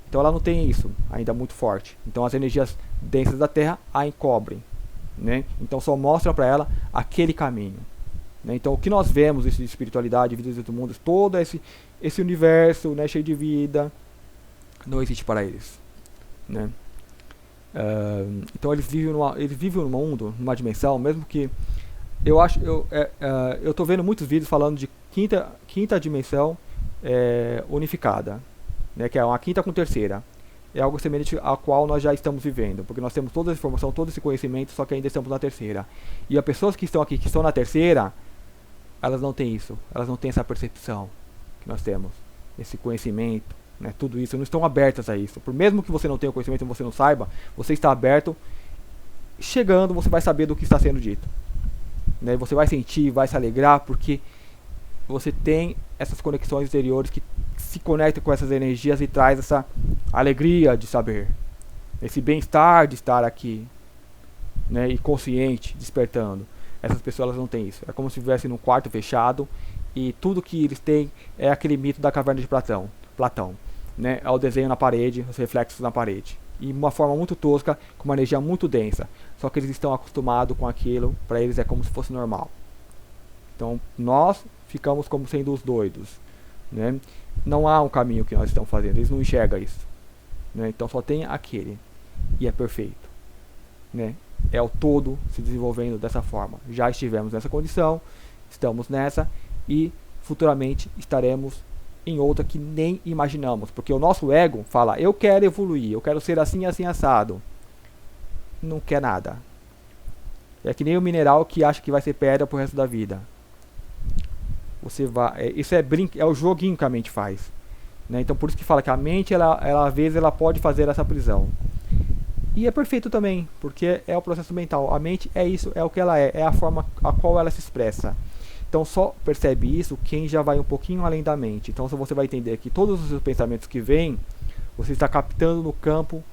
Então ela não tem isso ainda muito forte. Então as energias densas da Terra a encobrem, né? Então só mostram para ela aquele caminho, né? Então o que nós vemos de espiritualidade, vidas do mundo, todo esse universo, né, cheio de vida, não existe para eles, né? Então eles vivem num mundo, numa dimensão, mesmo que eu tô vendo muitos vídeos falando de quinta dimensão unificada, né, que é uma quinta com terceira. É algo semelhante a qual nós já estamos vivendo, porque nós temos toda essa informação, todo esse conhecimento, só que ainda estamos na terceira. E as pessoas que estão aqui, que estão na terceira, elas não têm isso, elas não têm essa percepção que nós temos, esse conhecimento, né, tudo isso, não estão abertas a isso. Por mesmo que você não tenha o conhecimento e você não saiba, você está aberto, chegando você vai saber do que está sendo dito, né, você vai sentir, vai se alegrar, porque você tem essas conexões exteriores que se conectam com essas energias e traz essa alegria de saber, esse bem-estar de estar aqui, né, e consciente, despertando. Essas pessoas elas não têm isso. É como se estivessem num quarto fechado e tudo que eles têm é aquele mito da caverna de Platão, né? É o desenho na parede, os reflexos na parede. E uma forma muito tosca, com uma energia muito densa. Só que eles estão acostumados com aquilo, para eles é como se fosse normal. Então nós ficamos como sendo os doidos, né? Não há um caminho que nós estamos fazendo, eles não enxergam isso, né? Então só tem aquele, e é perfeito, né? É o todo se desenvolvendo dessa forma. Já estivemos nessa condição, estamos nessa e futuramente estaremos em outra que nem imaginamos, porque o nosso ego fala, eu quero evoluir, eu quero ser assim, assim, assado. Não quer nada. É que nem o mineral que acha que vai ser pedra pro resto da vida. Você vai, isso é o joguinho que a mente faz, né? Então por isso que fala que a mente ela às vezes ela pode fazer essa prisão. E é perfeito também, porque é o processo mental. A mente é isso, é o que ela é a forma a qual ela se expressa. Então só percebe isso quem já vai um pouquinho além da mente. Então se você vai entender que todos os seus pensamentos que vêm, você está captando no campo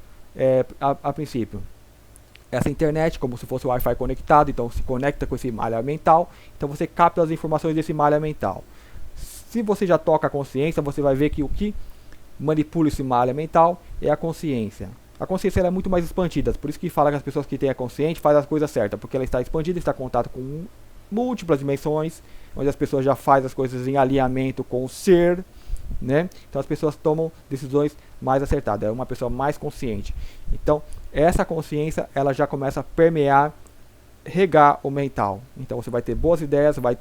a princípio. Essa internet, como se fosse o Wi-Fi conectado, então se conecta com esse malha mental, então você capta as informações desse malha mental. Se você já toca a consciência, você vai ver que o que manipula esse malha mental é a consciência. A consciência é muito mais expandida, por isso que fala que as pessoas que têm a consciência fazem as coisas certas, porque ela está expandida, está em contato com múltiplas dimensões, onde as pessoas já fazem as coisas em alinhamento com o ser, né? Então as pessoas tomam decisões mais acertadas, é uma pessoa mais consciente. Então essa consciência ela já começa a permear, regar o mental. Então você vai ter boas ideias, vai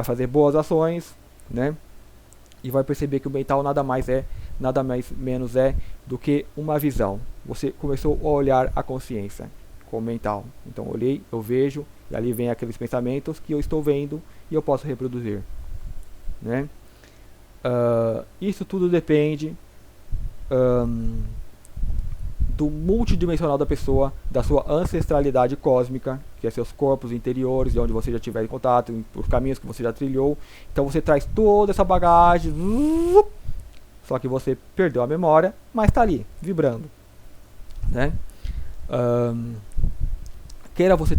fazer boas ações, né? E vai perceber que o mental nada mais menos é do que uma visão. Você começou a olhar a consciência com o mental. Então olhei, eu vejo, e ali vem aqueles pensamentos que eu estou vendo e eu posso reproduzir, né? Isso tudo depende do multidimensional da pessoa, da sua ancestralidade cósmica, que é seus corpos interiores, de onde você já tiver em contato, os caminhos que você já trilhou. Então você traz toda essa bagagem, só que você perdeu a memória, mas está ali, vibrando, né? Queira você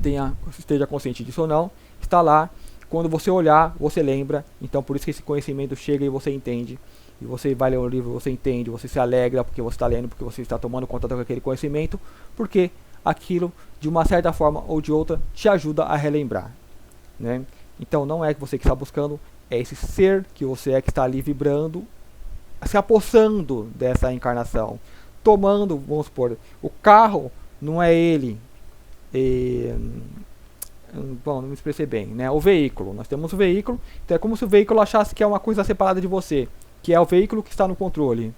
esteja consciente disso ou não, está lá. Quando você olhar, você lembra. Então por isso que esse conhecimento chega e você entende. E você vai ler um livro, você entende, você se alegra porque você está lendo, porque você está tomando contato com aquele conhecimento, porque aquilo, de uma certa forma ou de outra, te ajuda a relembrar, né? Então não é que você que está buscando, é esse ser que você é que está ali vibrando, se apossando dessa encarnação, tomando, vamos supor, o carro não é ele, bom, não me expressei bem, né? O veículo, nós temos o veículo, então é como se o veículo achasse que é uma coisa separada de você, que é o veículo que está no controle,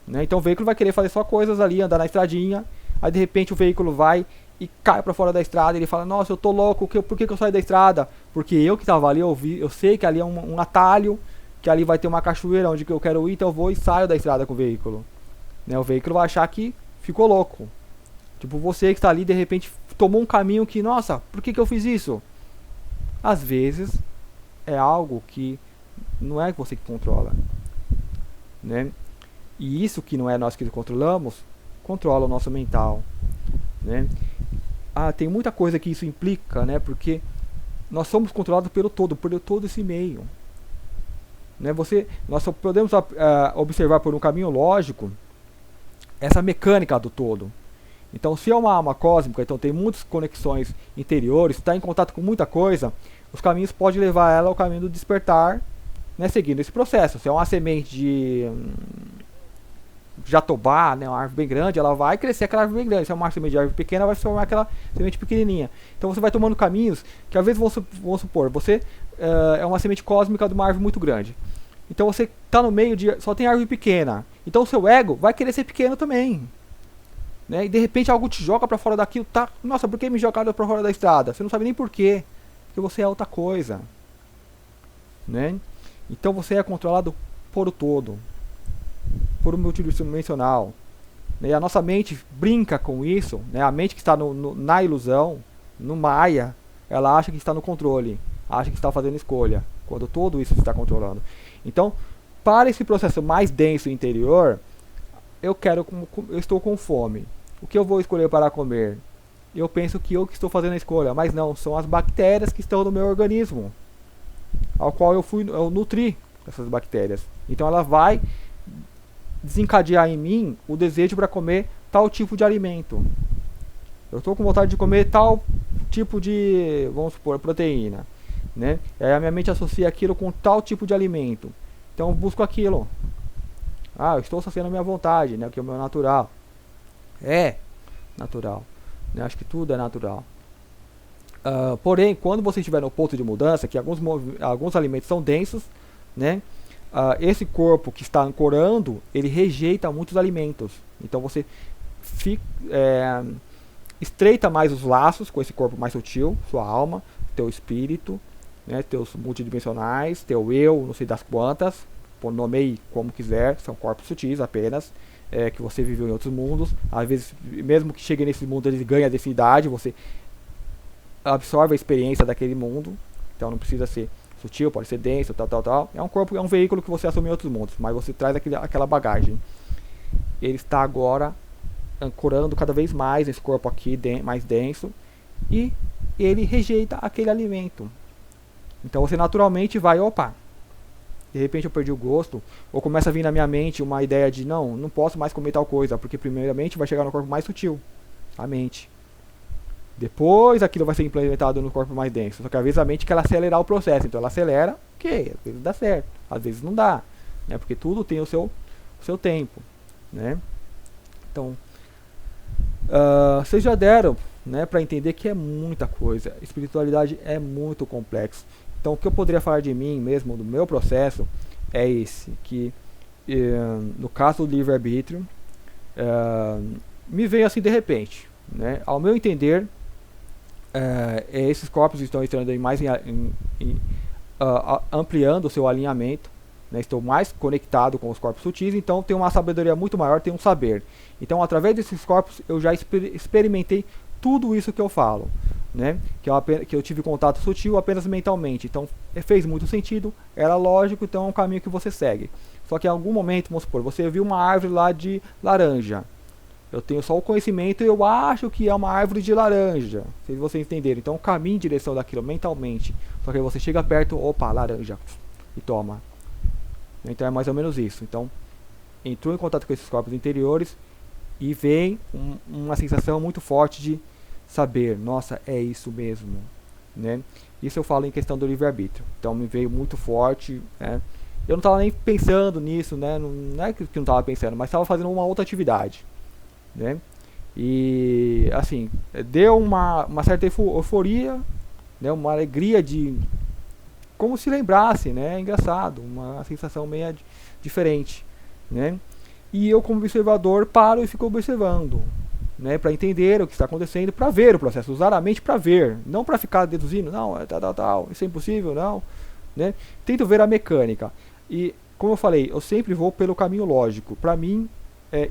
né? Então o veículo vai querer fazer só coisas ali, andar na estradinha, aí de repente o veículo vai e cai para fora da estrada, e ele fala, nossa, eu tô louco, por que eu saí da estrada? Porque eu que estava ali, eu sei que ali é um atalho, que ali vai ter uma cachoeira onde eu quero ir, então eu vou e saio da estrada com o veículo, né? O veículo vai achar que ficou louco. Tipo, você que está ali, de repente, tomou um caminho que, nossa, por que eu fiz isso? Às vezes, é algo que não é você que controla, né? E isso que não é nós que controlamos, controla o nosso mental, né? Tem muita coisa que isso implica, né? Porque nós somos controlados pelo todo esse meio, né? Nós só podemos observar por um caminho lógico essa mecânica do todo. Então, se é uma alma cósmica, então tem muitas conexões interiores, está em contato com muita coisa, os caminhos podem levar ela ao caminho do despertar, né, seguindo esse processo. Se é uma semente de jatobá, né, uma árvore bem grande, ela vai crescer aquela árvore bem grande. Se é uma semente de árvore pequena, vai se formar aquela semente pequenininha. Então você vai tomando caminhos que às vezes vamos supor, você é uma semente cósmica de uma árvore muito grande. Então você está no meio de só tem árvore pequena. Então o seu ego vai querer ser pequeno também, né? E de repente algo te joga para fora daquilo, tá? Nossa, por que me jogaram para fora da estrada? Você não sabe nem por quê. Porque você é outra coisa, né? Então você é controlado por o todo, por um multidimensional, né? E a nossa mente brinca com isso, né? A mente que está na ilusão, no Maya, ela acha que está no controle, acha que está fazendo escolha, quando tudo isso está controlando. Então, para esse processo mais denso interior, eu estou com fome. O que eu vou escolher para comer? Eu penso que eu que estou fazendo a escolha, mas não, são as bactérias que estão no meu organismo, ao qual eu nutri essas bactérias. Então ela vai desencadear em mim o desejo para comer tal tipo de alimento. Eu estou com vontade de comer tal tipo de, vamos supor, proteína, né? E aí a minha mente associa aquilo com tal tipo de alimento. Então eu busco aquilo. Eu estou saciando a minha vontade, né? Que é o meu natural. É natural, né? Acho que tudo é natural. Porém, quando você estiver no ponto de mudança, que alguns alimentos são densos, né? Esse corpo que está ancorando, ele rejeita muitos alimentos. Então você estreita mais os laços com esse corpo mais sutil, sua alma, teu espírito, né? Teus multidimensionais, teu eu, não sei das quantas. Nomeie como quiser, são corpos sutis apenas, que você viveu em outros mundos. Às vezes, mesmo que chegue nesse mundo, ele ganha densidade, você absorve a experiência daquele mundo. Então não precisa ser sutil, pode ser denso, tal. É um corpo, é um veículo que você assume em outros mundos, mas você traz aquela bagagem. Ele está agora ancorando cada vez mais esse corpo aqui, mais denso, e ele rejeita aquele alimento. Então você naturalmente vai, de repente eu perdi o gosto, ou começa a vir na minha mente uma ideia de não posso mais comer tal coisa, porque primeiramente vai chegar no corpo mais sutil, a mente. Depois aquilo vai ser implementado no corpo mais denso. Só que às vezes a mente quer acelerar o processo, então ela acelera, às vezes dá certo, às vezes não dá, né? Porque tudo tem o seu tempo, né? Então, vocês já deram, né, para entender que é muita coisa. Espiritualidade é muito complexo. Então o que eu poderia falar de mim mesmo, do meu processo, é esse, que no caso do livre-arbítrio, me veio assim de repente, né? Ao meu entender, esses corpos estão entrando ampliando o seu alinhamento, né? Estou mais conectado com os corpos sutis, então tenho uma sabedoria muito maior, tenho um saber. Então, através desses corpos, eu já experimentei tudo isso que eu falo, né? Que eu tive contato sutil apenas mentalmente. Então, fez muito sentido, era lógico, então é um caminho que você segue. Só que em algum momento, vamos supor, você viu uma árvore lá de laranja. Eu tenho só o conhecimento e eu acho que é uma árvore de laranja. Se vocês entenderam. Então, caminhe em direção daquilo mentalmente. Só que aí você chega perto, opa, laranja. E toma. Então é mais ou menos isso. Então, entrou em contato com esses corpos interiores e vem uma sensação muito forte de saber, nossa, é isso mesmo, né? Isso eu falo em questão do livre-arbítrio. Então me veio muito forte, né? Eu não estava nem pensando nisso, né? Não é que não estava pensando, mas estava fazendo uma outra atividade, né? E assim, deu uma certa euforia, né? Uma alegria de como se lembrasse, né? É engraçado, uma sensação meio diferente, né? E eu, como observador, paro e fico observando, né? Para entender o que está acontecendo, para ver o processo, usar a mente para ver, não para ficar deduzindo, não, é tal, isso é impossível, não, né? Tento ver a mecânica. E, como eu falei, eu sempre vou pelo caminho lógico. Para mim,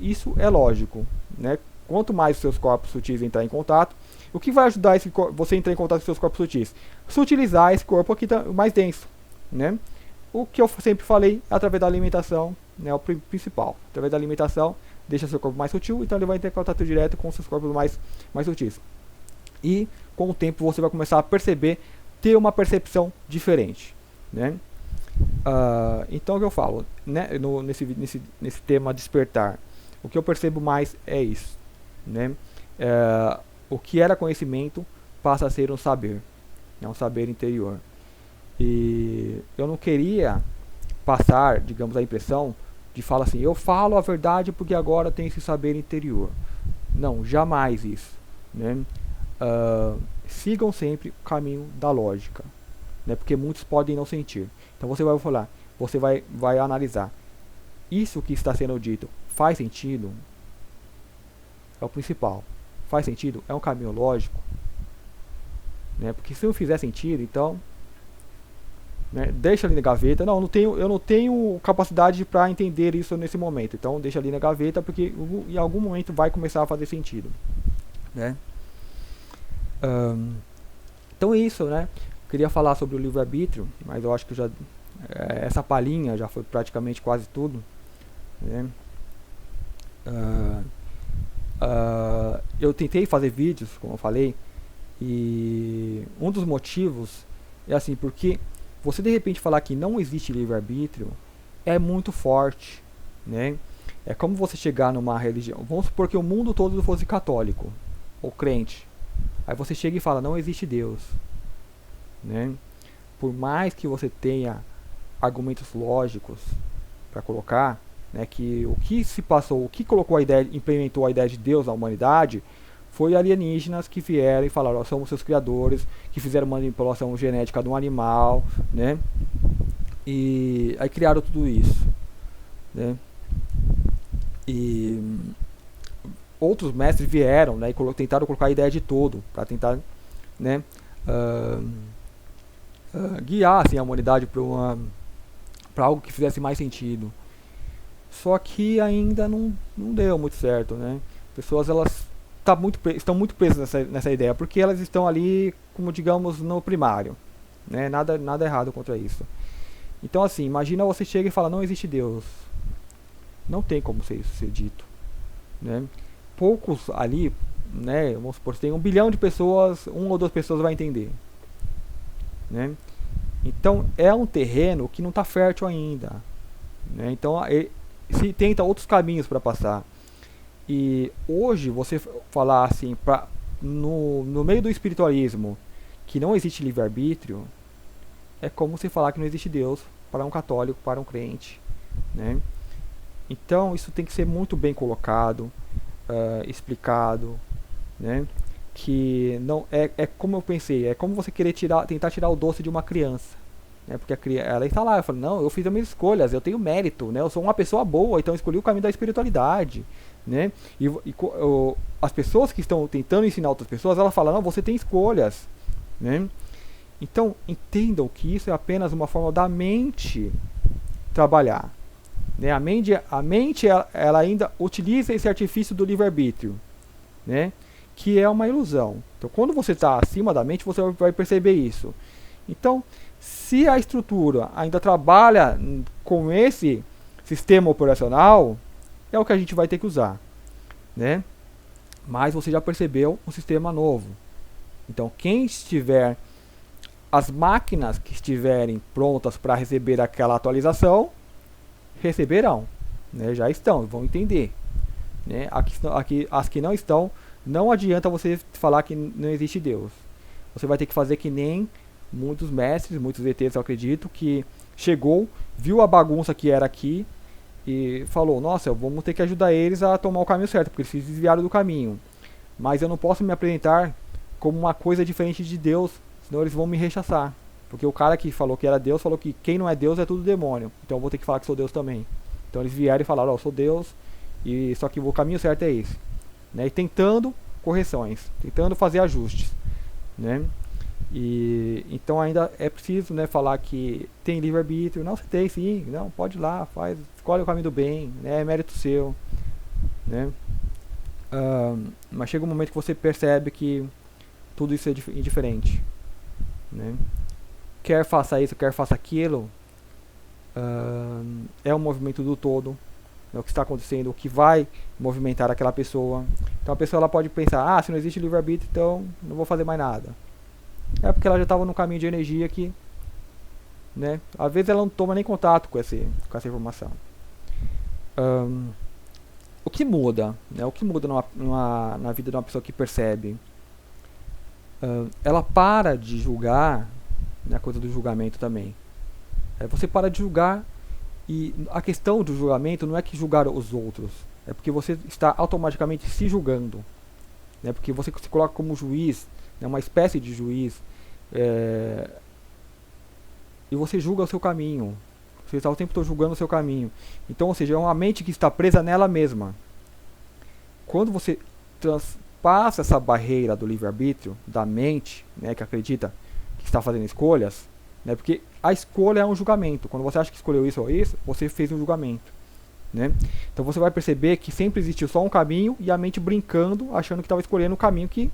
isso é lógico, né? Quanto mais os seus corpos sutis entrar em contato, o que vai ajudar você a entrar em contato com seus corpos sutis? Sutilizar esse corpo aqui mais denso, né? O que eu sempre falei, através da alimentação, né, o principal. Através da alimentação, deixa seu corpo mais sutil, então ele vai ter contato direto com seus corpos mais sutis. E, com o tempo, você vai começar a perceber, ter uma percepção diferente, né? Então, o que eu falo, né, nesse tema despertar, o que eu percebo mais é isso, né? O que era conhecimento passa a ser um saber, né, um saber interior. E eu não queria passar, digamos, a impressão de falar assim, eu falo a verdade porque agora tem esse saber interior. Não, jamais isso, né? Sigam sempre o caminho da lógica, né? Porque muitos podem não sentir. Então você vai falar, você vai analisar. Isso que está sendo dito faz sentido? É o principal. Faz sentido? É um caminho lógico? Né? Porque se não fizer sentido, então, né, deixa ali na gaveta. Não, eu não tenho capacidade para entender isso nesse momento. Então deixa ali na gaveta porque em algum momento vai começar a fazer sentido, né? Então é isso, né? Queria falar sobre o livre-arbítrio, mas eu acho que essa palhinha já foi praticamente quase tudo, né? Eu tentei fazer vídeos, como eu falei, e um dos motivos é assim, porque você de repente falar que não existe livre-arbítrio é muito forte, né? É como você chegar numa religião, vamos supor que o mundo todo fosse católico ou crente, aí você chega e fala, não existe Deus, né? Por mais que você tenha argumentos lógicos para colocar, né, que o que se passou, o que colocou a ideia, implementou a ideia de Deus na humanidade, foi alienígenas que vieram e falaram, nós somos seus criadores, que fizeram manipulação genética de um animal, né? E aí criaram tudo isso, né? E outros mestres vieram, né, e tentaram colocar a ideia de todo, para tentar, né, guiar assim, a humanidade para algo que fizesse mais sentido. Só que ainda não deu muito certo, né? Pessoas elas estão muito presas nessa ideia, porque elas estão ali, como digamos, no primário, né? Nada errado contra isso. Então assim, imagina você chega e fala, não existe Deus. Não tem como ser dito, né? Poucos ali, né? Vamos supor, tem 1 bilhão de pessoas, 1 ou 2 pessoas vai entender, né? Então é um terreno que não está fértil ainda, né? Então se tenta outros caminhos para passar. E hoje você falar assim, no meio do espiritualismo, que não existe livre-arbítrio, é como você falar que não existe Deus para um católico, para um crente, né? Então isso tem que ser muito bem colocado, explicado, né? Que não é como eu pensei, é como você querer tentar tirar o doce de uma criança, né? Porque ela está lá, eu falo, não, eu fiz as minhas escolhas, eu tenho mérito, né? Eu sou uma pessoa boa, então eu escolhi o caminho da espiritualidade, né? As pessoas que estão tentando ensinar outras pessoas, elas falam, não, você tem escolhas, né? Então entendam que isso é apenas uma forma da mente trabalhar. Né? A mente ela ainda utiliza esse artifício do livre-arbítrio, né? Que é uma ilusão. Então, quando você está acima da mente, você vai perceber isso. Então, se a estrutura ainda trabalha com esse sistema operacional, é o que a gente vai ter que usar, né? Mas você já percebeu um sistema novo. Então, as máquinas que estiverem prontas para receber aquela atualização, receberão, né? Já estão, vão entender, né? As que não estão, não adianta você falar que não existe Deus. Você vai ter que fazer que nem muitos mestres, muitos ETs, eu acredito, que chegou, viu a bagunça que era aqui e falou: nossa, vamos ter que ajudar eles a tomar o caminho certo, porque eles se desviaram do caminho. Mas eu não posso me apresentar como uma coisa diferente de Deus, senão eles vão me rechaçar. Porque o cara que falou que era Deus falou que quem não é Deus é tudo demônio. Então eu vou ter que falar que sou Deus também. Então eles vieram e falaram: ó, eu sou Deus, e só que o caminho certo é esse. Né? E tentando correções, tentando fazer ajustes. Né? E então ainda é preciso, né, falar que tem livre-arbítrio. Não, você tem sim, não, pode ir lá, faz, escolhe o caminho do bem, né, é mérito seu. Né? Mas chega um momento que você percebe que tudo isso é indiferente. Né? Quer faça isso, quer faça aquilo, é um movimento do todo, é o que está acontecendo, o que vai movimentar aquela pessoa. Então a pessoa ela pode pensar: ah, se não existe livre-arbítrio, então não vou fazer mais nada. É porque ela já estava no caminho de energia que, né, às vezes ela não toma nem contato com essa informação. O que muda, né, o que muda na vida de uma pessoa que percebe? Ela para de julgar, né, a coisa do julgamento também. Você para de julgar, e a questão do julgamento não é que julgar os outros, é porque você está automaticamente se julgando, né, porque você se coloca como juiz, né, uma espécie de juiz, e você julga o seu caminho, você está o tempo todo julgando o seu caminho. Então, ou seja, é uma mente que está presa nela mesma. Quando você passa essa barreira do livre-arbítrio, da mente, né, que acredita que está fazendo escolhas, né, porque a escolha é um julgamento. Quando você acha que escolheu isso ou isso, você fez um julgamento. Né? Então você vai perceber que sempre existiu só um caminho e a mente brincando, achando que estava escolhendo um caminho que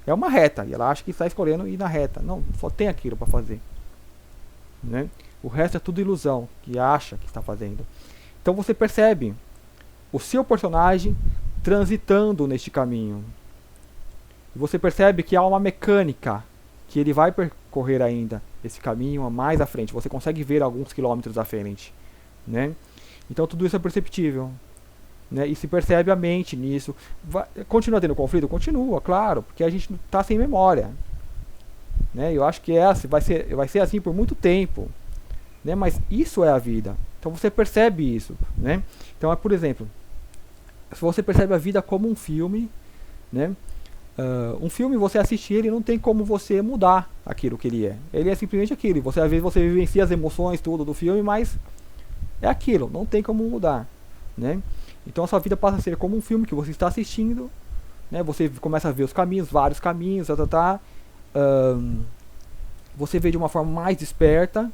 é uma reta. E ela acha que está escolhendo ir na reta. Não, só tem aquilo para fazer. Né? O resto é tudo ilusão, que acha que está fazendo. Então você percebe o seu personagem transitando neste caminho. Você percebe que há uma mecânica, que ele vai percorrer ainda esse caminho mais à frente. Você consegue ver alguns quilômetros à frente. Né? Então tudo isso é perceptível. Né? E se percebe a mente nisso. Continua tendo conflito? Continua, claro, porque a gente está sem memória. Né? Eu acho que vai ser assim por muito tempo. Né? Mas isso é a vida. Então você percebe isso. Né? Então, por exemplo, se você percebe a vida como um filme, né? Um filme, você assiste ele, não tem como você mudar aquilo que ele é. Ele é simplesmente aquilo. Às vezes você vivencia as emoções, tudo do filme, mas é aquilo, não tem como mudar. Né? Então a sua vida passa a ser como um filme que você está assistindo. Né? Você começa a ver os caminhos, vários caminhos, você vê de uma forma mais desperta.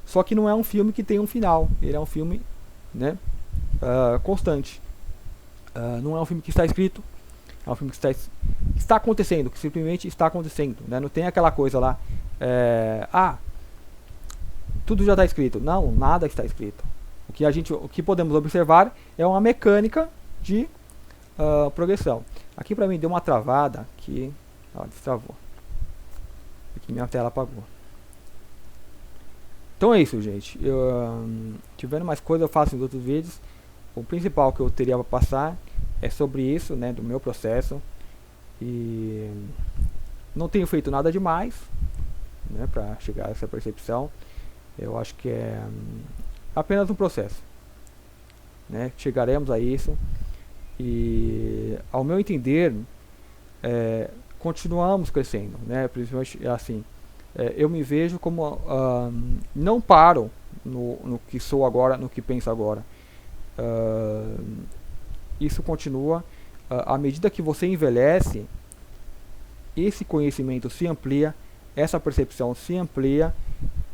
Só que não é um filme que tem um final. Ele é um filme, né, constante. Não é um filme que está escrito. É um filme que está acontecendo, que simplesmente está acontecendo. Né? Não tem aquela coisa lá, tudo já está escrito. Não, nada está escrito. O que podemos observar é uma mecânica de progressão. Aqui para mim deu uma travada que destravou. Aqui minha tela apagou. Então é isso, gente. Tiverem mais coisa eu faço em outros vídeos. O principal que eu teria para passar é sobre isso, né, do meu processo. E não tenho feito nada demais, né, para chegar a essa percepção. Eu acho que é apenas um processo, né? Chegaremos a isso. E ao meu entender, continuamos crescendo, né? Principalmente assim, eu me vejo como não paro no que sou agora, no que penso agora. Isso continua. À medida que você envelhece, esse conhecimento se amplia, essa percepção se amplia,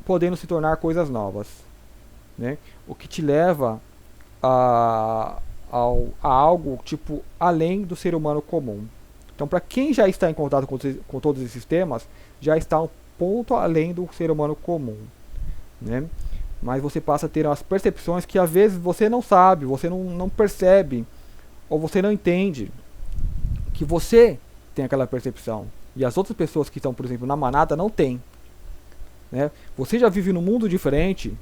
podendo se tornar coisas novas. né? O que te leva a algo tipo além do ser humano comum. Então, para quem já está em contato com todos esses temas, já está um ponto além do ser humano comum, né? Mas você passa a ter umas percepções que às vezes você não sabe, você não percebe, ou você não entende que você tem aquela percepção e as outras pessoas que estão, por exemplo, na manada não têm, né? Você já vive num mundo diferente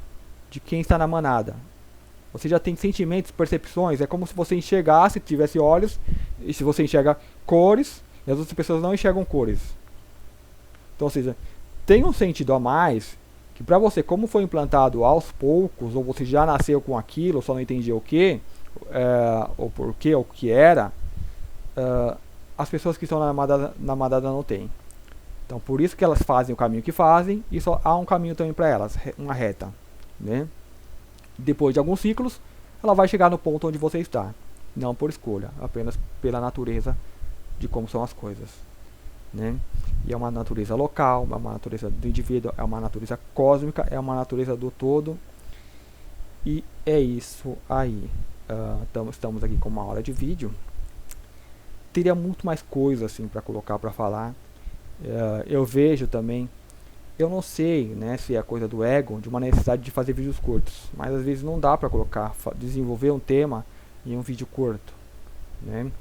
de quem está na manada. Você já tem sentimentos, percepções. É como se você enxergasse, tivesse olhos, e se você enxerga cores, e as outras pessoas não enxergam cores. Então, ou seja, tem um sentido a mais que para você, como foi implantado aos poucos, ou você já nasceu com aquilo, só não entendia o que, ou porquê, ou o que era, as pessoas que estão na manada não têm. Então, por isso que elas fazem o caminho que fazem, e só há um caminho também para elas, uma reta, né? Depois de alguns ciclos, ela vai chegar no ponto onde você está. Não por escolha, apenas pela natureza de como são as coisas, né? E é uma natureza local, é uma natureza do indivíduo, é uma natureza cósmica, é uma natureza do todo. E é isso aí. Estamos aqui com uma hora de vídeo. Teria muito mais coisa assim para colocar, para falar. Eu vejo também, eu não sei, né, se é coisa do ego, de uma necessidade de fazer vídeos curtos, mas às vezes não dá para colocar, desenvolver um tema em um vídeo curto, né?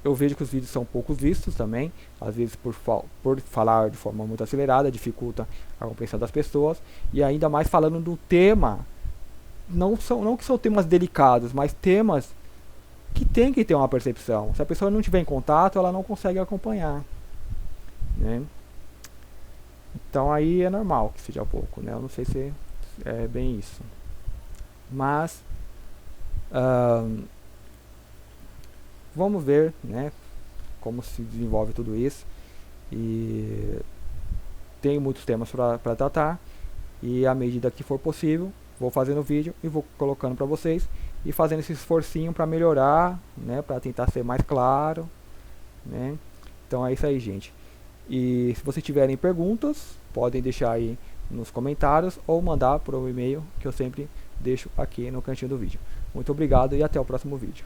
Eu vejo que os vídeos são poucos vistos também, às vezes por falar de forma muito acelerada, dificulta a compreensão das pessoas, e ainda mais falando do tema, não que são temas delicados, mas temas que tem que ter uma percepção. Se a pessoa não tiver em contato, ela não consegue acompanhar, né? Então aí é normal que seja pouco, né? Eu não sei se é bem isso, mas vamos ver, né, como se desenvolve tudo isso. E tem muitos temas para tratar, e à medida que for possível vou fazendo vídeo e vou colocando para vocês e fazendo esse esforcinho para melhorar, né, para tentar ser mais claro, né? Então é isso aí, gente. E se vocês tiverem perguntas, podem deixar aí nos comentários ou mandar por um e-mail que eu sempre deixo aqui no cantinho do vídeo. Muito obrigado e até o próximo vídeo.